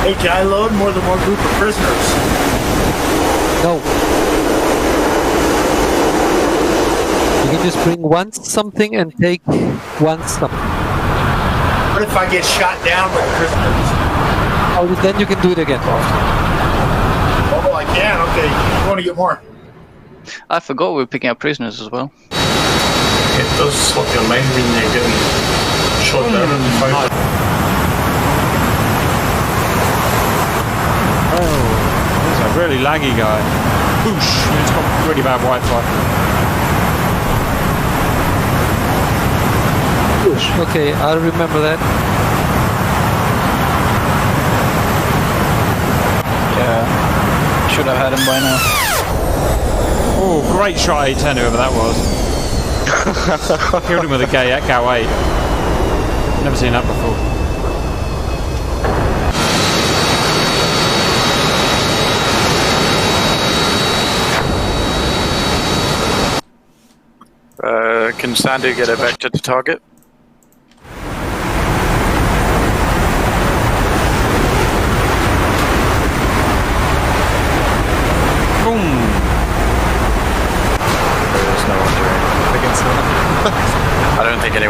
S18: Hey, can I load more than one group of prisoners?
S2: No. You can just bring one something and take one something.
S3: What if I get shot down with prisoners?
S2: Oh, then you can do it again.
S3: Oh, I can? Okay, you want to get more?
S8: I forgot we were picking up prisoners as well.
S9: It does slip your mind when you're getting shot down in the fight.
S1: Oh, that's a really laggy guy. Boosh! It's got really bad Wi-Fi.
S2: Okay, I'll remember that.
S12: Yeah. Should have had him by now.
S1: Oh, great shot, A10, whoever that was. Killed him with a gay at GAU 8. Never seen that before.
S15: Can Sandu get a vector to target?
S1: Boom!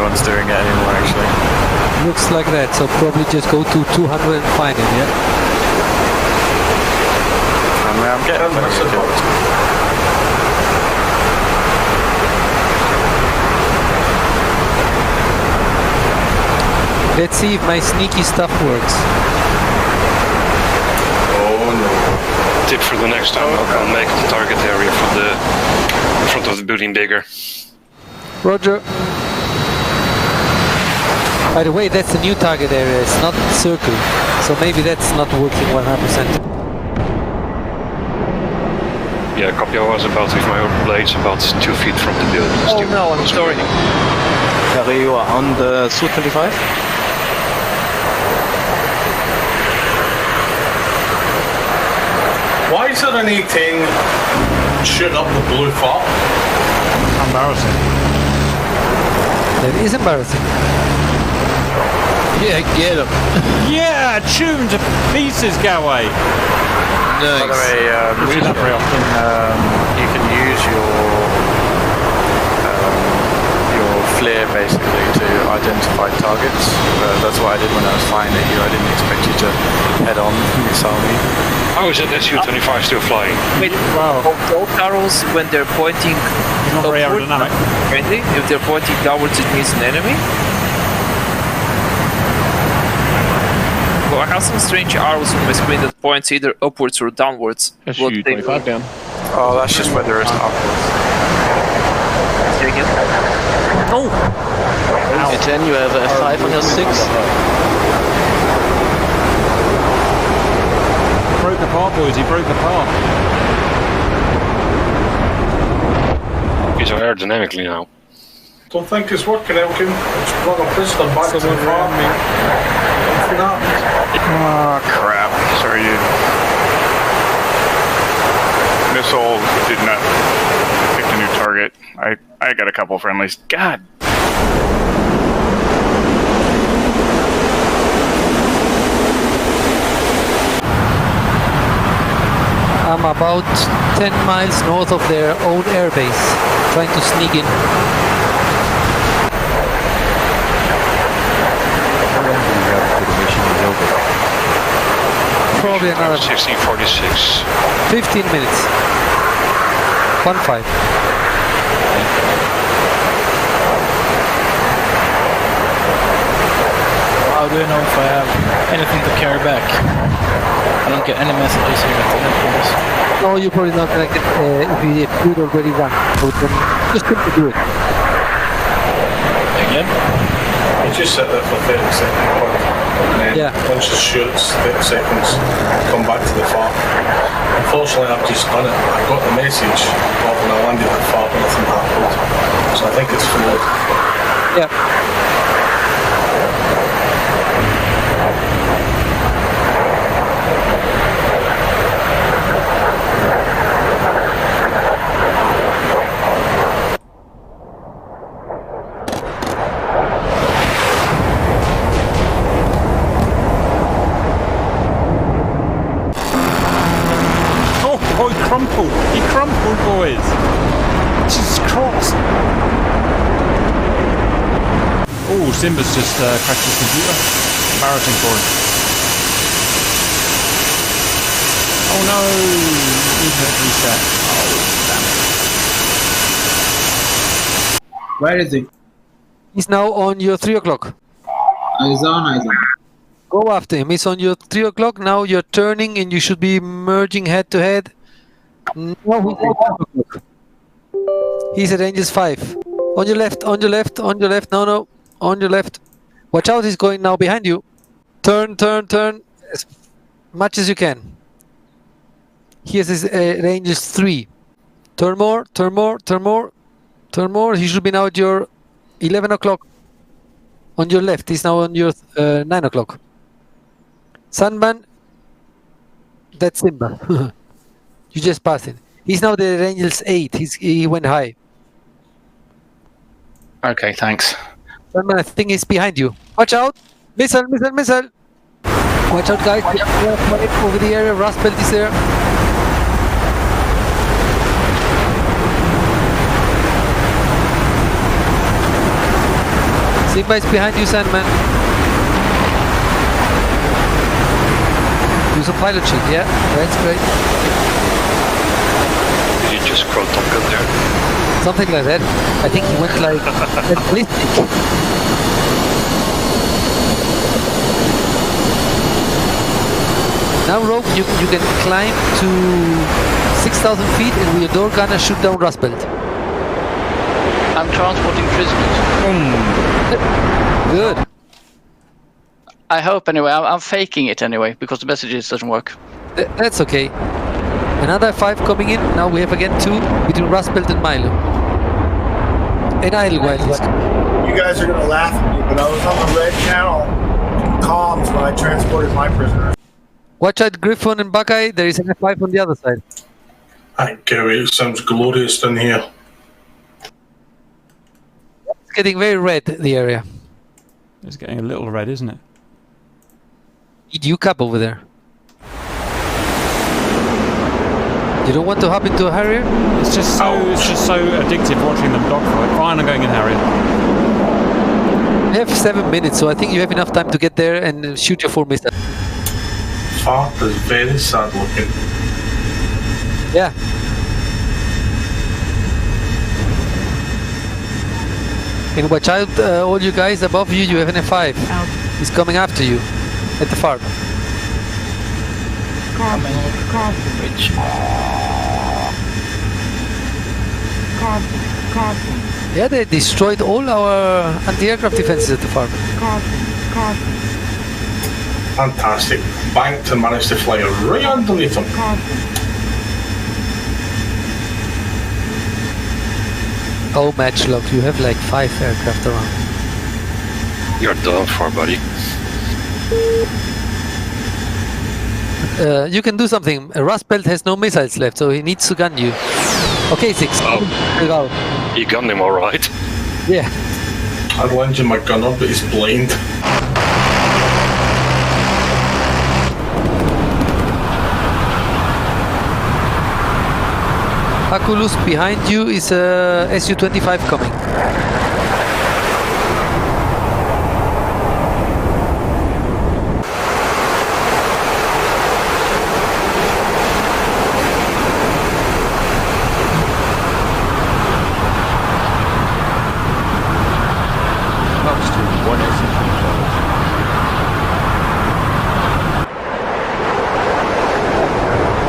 S15: anyone's doing it anymore, actually.
S2: Looks like that, so probably just go to 200 and find it, yeah?
S15: I'm getting plenty of kills.
S2: Let's see if my sneaky stuff works.
S9: Oh no.
S5: Tip for the next time, I'll make the target area for the front of the building bigger.
S2: Roger. By the way, that's a new target area, it's not circle. So maybe that's not working 100%.
S5: Yeah, copy. I was about with my blades about 2 feet from the building.
S10: Oh no, I'm sorry.
S7: Harry, you are on the Su-25?
S9: Why is there an 18 shooting up the blue fort?
S1: Embarrassing.
S2: That is embarrassing.
S7: Yeah, get him.
S1: Yeah, tuned to pieces, Galway.
S7: Nice.
S15: By the way,
S1: Do that very often.
S15: you can use your flare basically to identify targets. That's what I did when I was flying at you. I didn't expect you to head on missile me.
S5: How is that Su-25 still flying?
S10: Wait, both arrows, when they're pointing
S1: Not very aerodynamic.
S10: friendly, if they're pointing downwards, it means an enemy. Well, I have some strange arrows on my screen that points either upwards or downwards.
S17: SU-25 down.
S15: Oh, that's just where there is upwards.
S10: Say again?
S1: Oh!
S7: Jen, you have a 5 on your 6.
S1: Broke apart, boys. He broke apart.
S5: He's aerodynamically now.
S9: Don't think it's working, Elkin. It's run a piston back to the farm.
S15: Oh, crap. Sorry, you. Missile did not pick a new target. I got a couple friendlies. God.
S2: I'm about 10 miles north of their own airbase, trying to sneak in. Probably another
S5: 1646.
S2: 15 minutes. 1-5.
S12: How do I know if I have anything to carry back? I don't get any messages here at the headquarters.
S2: No, you're probably not connected if you do it already done. So then just simply do it.
S12: Again?
S9: You just set that for 30 seconds. And then once it shoots, 30 seconds, come back to the farm. Unfortunately, I've just done it. I got the message, but when I landed at the farm, nothing happened. So I think it's flawed.
S2: Yeah.
S1: Oh, he crumpled. He crumpled, boys. Jesus Christ. Oh, Simba's just crashed his computer. Embarrassing for him. Oh no. Internet reset. Oh, damn it.
S18: Where is it?
S2: He's now on your 3 o'clock.
S18: Eyes on.
S2: Go after him. He's on your 3 o'clock. Now you're turning and you should be merging head to head. No, he's at 5 o'clock. He's at Angels 5. On your left. No. On your left. Watch out, he's going now behind you. Turn. As much as you can. Here's his Angels 3. Turn more. He should be now at your 11 o'clock. On your left. He's now on your 9 o'clock. Sunman. That's Simba. You just passed it. He's now the Angels 8. He went high.
S11: Okay, thanks.
S2: Sunman, I think he's behind you. Watch out! Missile! Watch out, guys. Over the area. Rust belt is there. Simba is behind you, Sandman. Use a pilot shield, yeah, that's great.
S5: Did you just quote Top Gun there?
S2: Something like that. I think he went like ballistic. Now, Rogue, you can climb to 6,000 feet and with your door gunner shoot down Rust Belt.
S8: I'm transporting prisoners.
S2: Good.
S8: I hope anyway. I'm faking it anyway because the messages doesn't work.
S2: That's okay. Another 5 coming in. Now we have again 2 between Rust Belt and Milo. And Idlewild.
S3: You guys are gonna laugh at me, but I was on the red channel comms when I transported my prisoners.
S2: Watch out, Griffon and Buckeye. There is an F5 on the other side.
S9: Thank you. It sounds glorious down here.
S2: It's getting very red, the area.
S1: It's getting a little red, isn't it?
S2: Need you cap over there. You don't want to hop into a Harrier?
S1: It's just so addictive watching them dogfight. Fine, I'm going in Harrier.
S2: You have 7 minutes, so I think you have enough time to get there and shoot your 4 missiles.
S9: Fart is very sad looking.
S2: Yeah. And watch out, all you guys above you, you have an F5. He's coming after you at the farm.
S12: Coming across the bridge.
S2: Yeah, they destroyed all our anti-aircraft defenses at the farm.
S9: Fantastic. Banked and managed to fly right underneath them.
S2: Oh, Matchlock, you have like 5 aircraft around.
S5: You're done for, buddy.
S2: You can do something. Rust Belt has no missiles left, so he needs to gun you. Okay, 6.
S5: Oh.
S2: Go.
S5: You gunned him alright.
S2: Yeah.
S9: I'd lend you my gunner, but he's blind.
S2: Akulus, behind you is a Su-25 coming.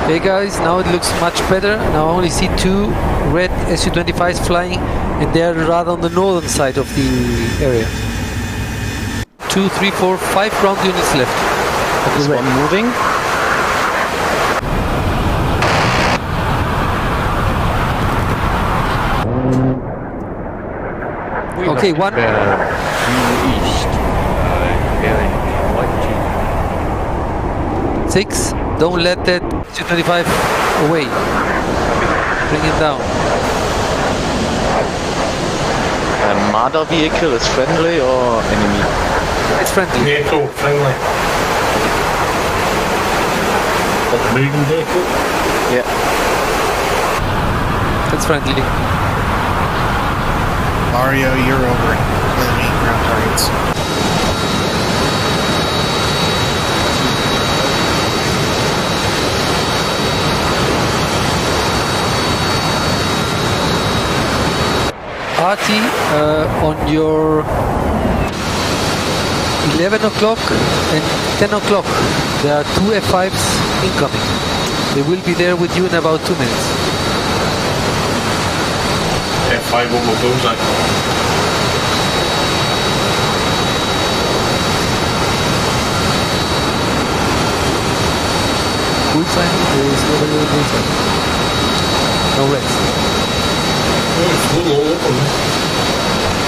S2: Okay guys, now it looks much better. Now I only see 2 red Su-25s flying and they are rather on the northern side of the area. 2, 3, 4, 5 ground units left.
S11: Is one moving?
S2: Okay, one.
S11: East. Bearing
S2: 6. Don't let that Su-25 away. Bring it down.
S11: Marder vehicle is friendly or enemy?
S2: It's friendly.
S9: NATO friendly. But the moving vehicle?
S11: Yeah.
S2: It's friendly.
S16: Mario, you're over enemy ground targets.
S2: Artie, on your 11 o'clock and 10 o'clock, there are 2 F5s incoming. They will be there with you in about 2 minutes.
S9: F5 over bullseye.
S2: Bullseye? There is no bullseye. No reds.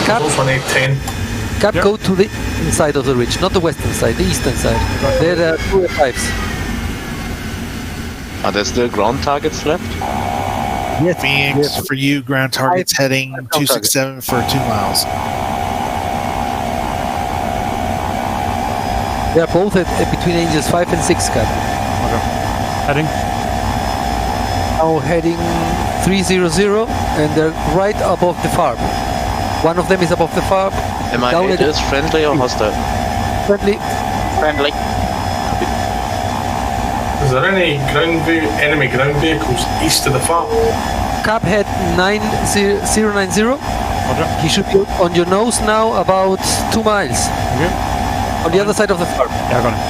S2: Cap,
S9: Those 10.
S2: Cap, go to the inside of the ridge, not the western side, the eastern side. There are 2 F5s.
S11: Are there still ground targets left?
S2: Yes.
S16: Phoenix, for you, ground targets heading 267 for 2 miles.
S2: They are both at between Angels 5 and 6, Cap.
S1: Heading?
S2: Now heading 300 and they're right above the farm. One of them is above the farm,
S10: Am I haters friendly or hostile?
S2: Friendly.
S8: Friendly.
S9: Is there any enemy ground vehicles east of the farm?
S2: Cap had 9090.
S1: Roger.
S2: He should be on your nose now, about 2 miles.
S1: Okay.
S2: On the other side of the farm.
S1: Yeah, I got it.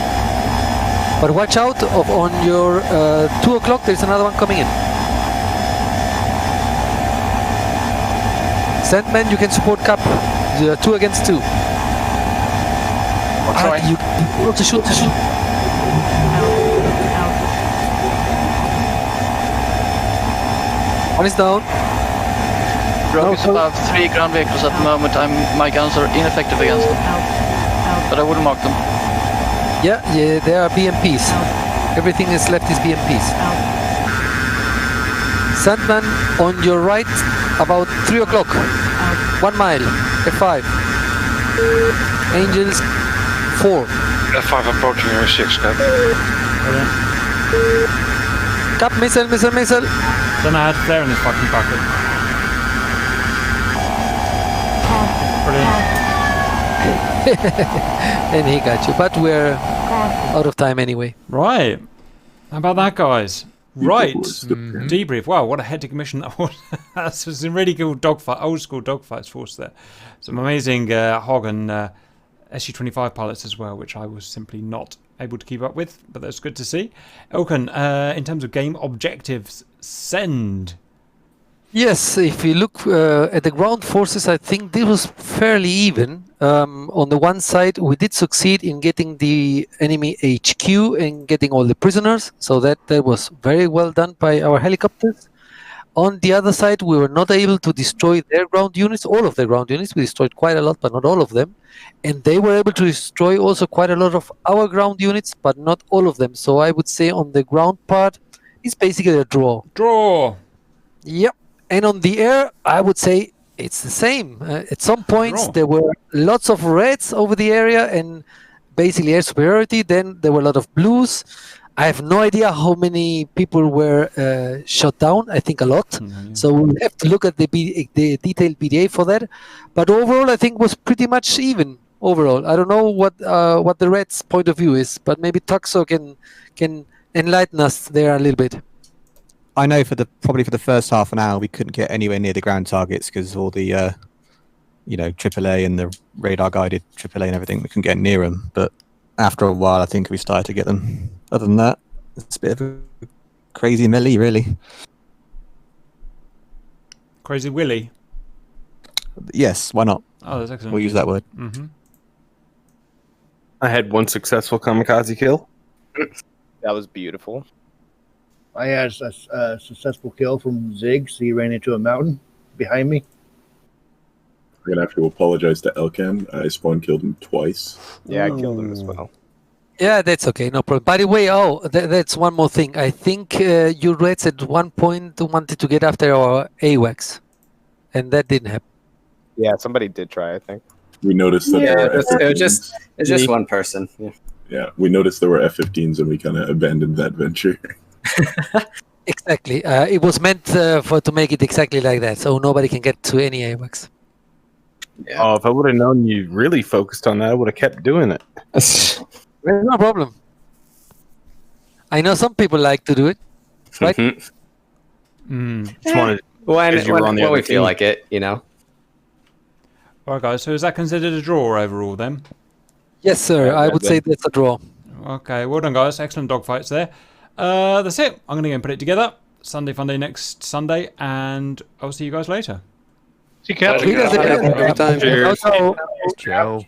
S2: But watch out, on your 2 o'clock, there's another one coming in. Sandman, you can support Cap. 2 against 2. You to shoot. One is down.
S8: Rogue is above 3 ground vehicles at the moment. My guns are ineffective against them. But I wouldn't mark them.
S2: Yeah, they are BMPs. Everything is left is BMPs. Sandman on your right, about 3 o'clock. 1 mile. F5. Angels 4.
S5: F5 approaching your 6, Cap.
S2: Cap, missile.
S1: Don't know how to flare in this fucking bucket. Brilliant.
S2: And he got you, but we're out of time anyway.
S1: Right. How about that, guys? Right. Debrief. Wow, what a hectic mission that was. That's some really cool old school dogfights force there. Some amazing Hog and SU-25 pilots as well, which I was simply not able to keep up with, but that's good to see. Elkan, in terms of game objectives, send.
S2: Yes, if you look at the ground forces, I think this was fairly even. On the one side, we did succeed in getting the enemy HQ and getting all the prisoners, so that was very well done by our helicopters. On the other side, we were not able to destroy their ground units, all of their ground units. We destroyed quite a lot, but not all of them. And they were able to destroy also quite a lot of our ground units, but not all of them. So I would say on the ground part, it's basically a draw.
S1: Draw.
S2: Yep. And on the air, I would say it's the same. At some points, there were lots of reds over the area and basically air superiority. Then there were a lot of blues. I have no idea how many people were shot down. I think a lot. So we'll have to look at the detailed BDA for that. But overall, I think it was pretty much even. Overall, I don't know what the Reds' point of view is, but maybe Tuxo can enlighten us there a little bit.
S19: I know probably for the first half an hour we couldn't get anywhere near the ground targets because all the AAA and the radar guided AAA and everything, we couldn't get near them. But after a while, I think we started to get them. Other than that, it's a bit of a crazy melee, really.
S1: Crazy Willy.
S19: Yes, why not?
S1: Oh, that's excellent.
S19: We'll use that word.
S1: Mm-hmm.
S20: I had one successful kamikaze kill.
S21: That was beautiful.
S22: I had a successful kill from Ziggs. He ran into a mountain behind me.
S23: I'm going to have to apologize to Elkan. I spawn killed him twice.
S21: Yeah, I killed him as well.
S2: Yeah, that's okay, no problem. By the way, that's one more thing. I think you Reds at one point wanted to get after our AWACS, and that didn't happen.
S21: Yeah, somebody did try, I think.
S23: We noticed that
S6: it was just one person.
S23: Yeah, we noticed there were F-15s and we kind of abandoned that venture.
S2: Exactly. It was meant to make it exactly like that, so nobody can get to any AWACS.
S20: Yeah. Oh, if I would have known you really focused on that, I would have kept doing it.
S2: No problem. I know some people like to do it, right?
S1: Mm.
S6: When we feel like it, you know.
S1: Alright guys, so is that considered a draw overall then?
S2: Yes sir, I would say that's a draw.
S1: Okay, well done guys, excellent dogfights there. That's it, I'm going to go and put it together. Sunday Funday next Sunday, and I'll see you guys later.
S12: See you, Cat.
S6: Every time.
S12: Ciao.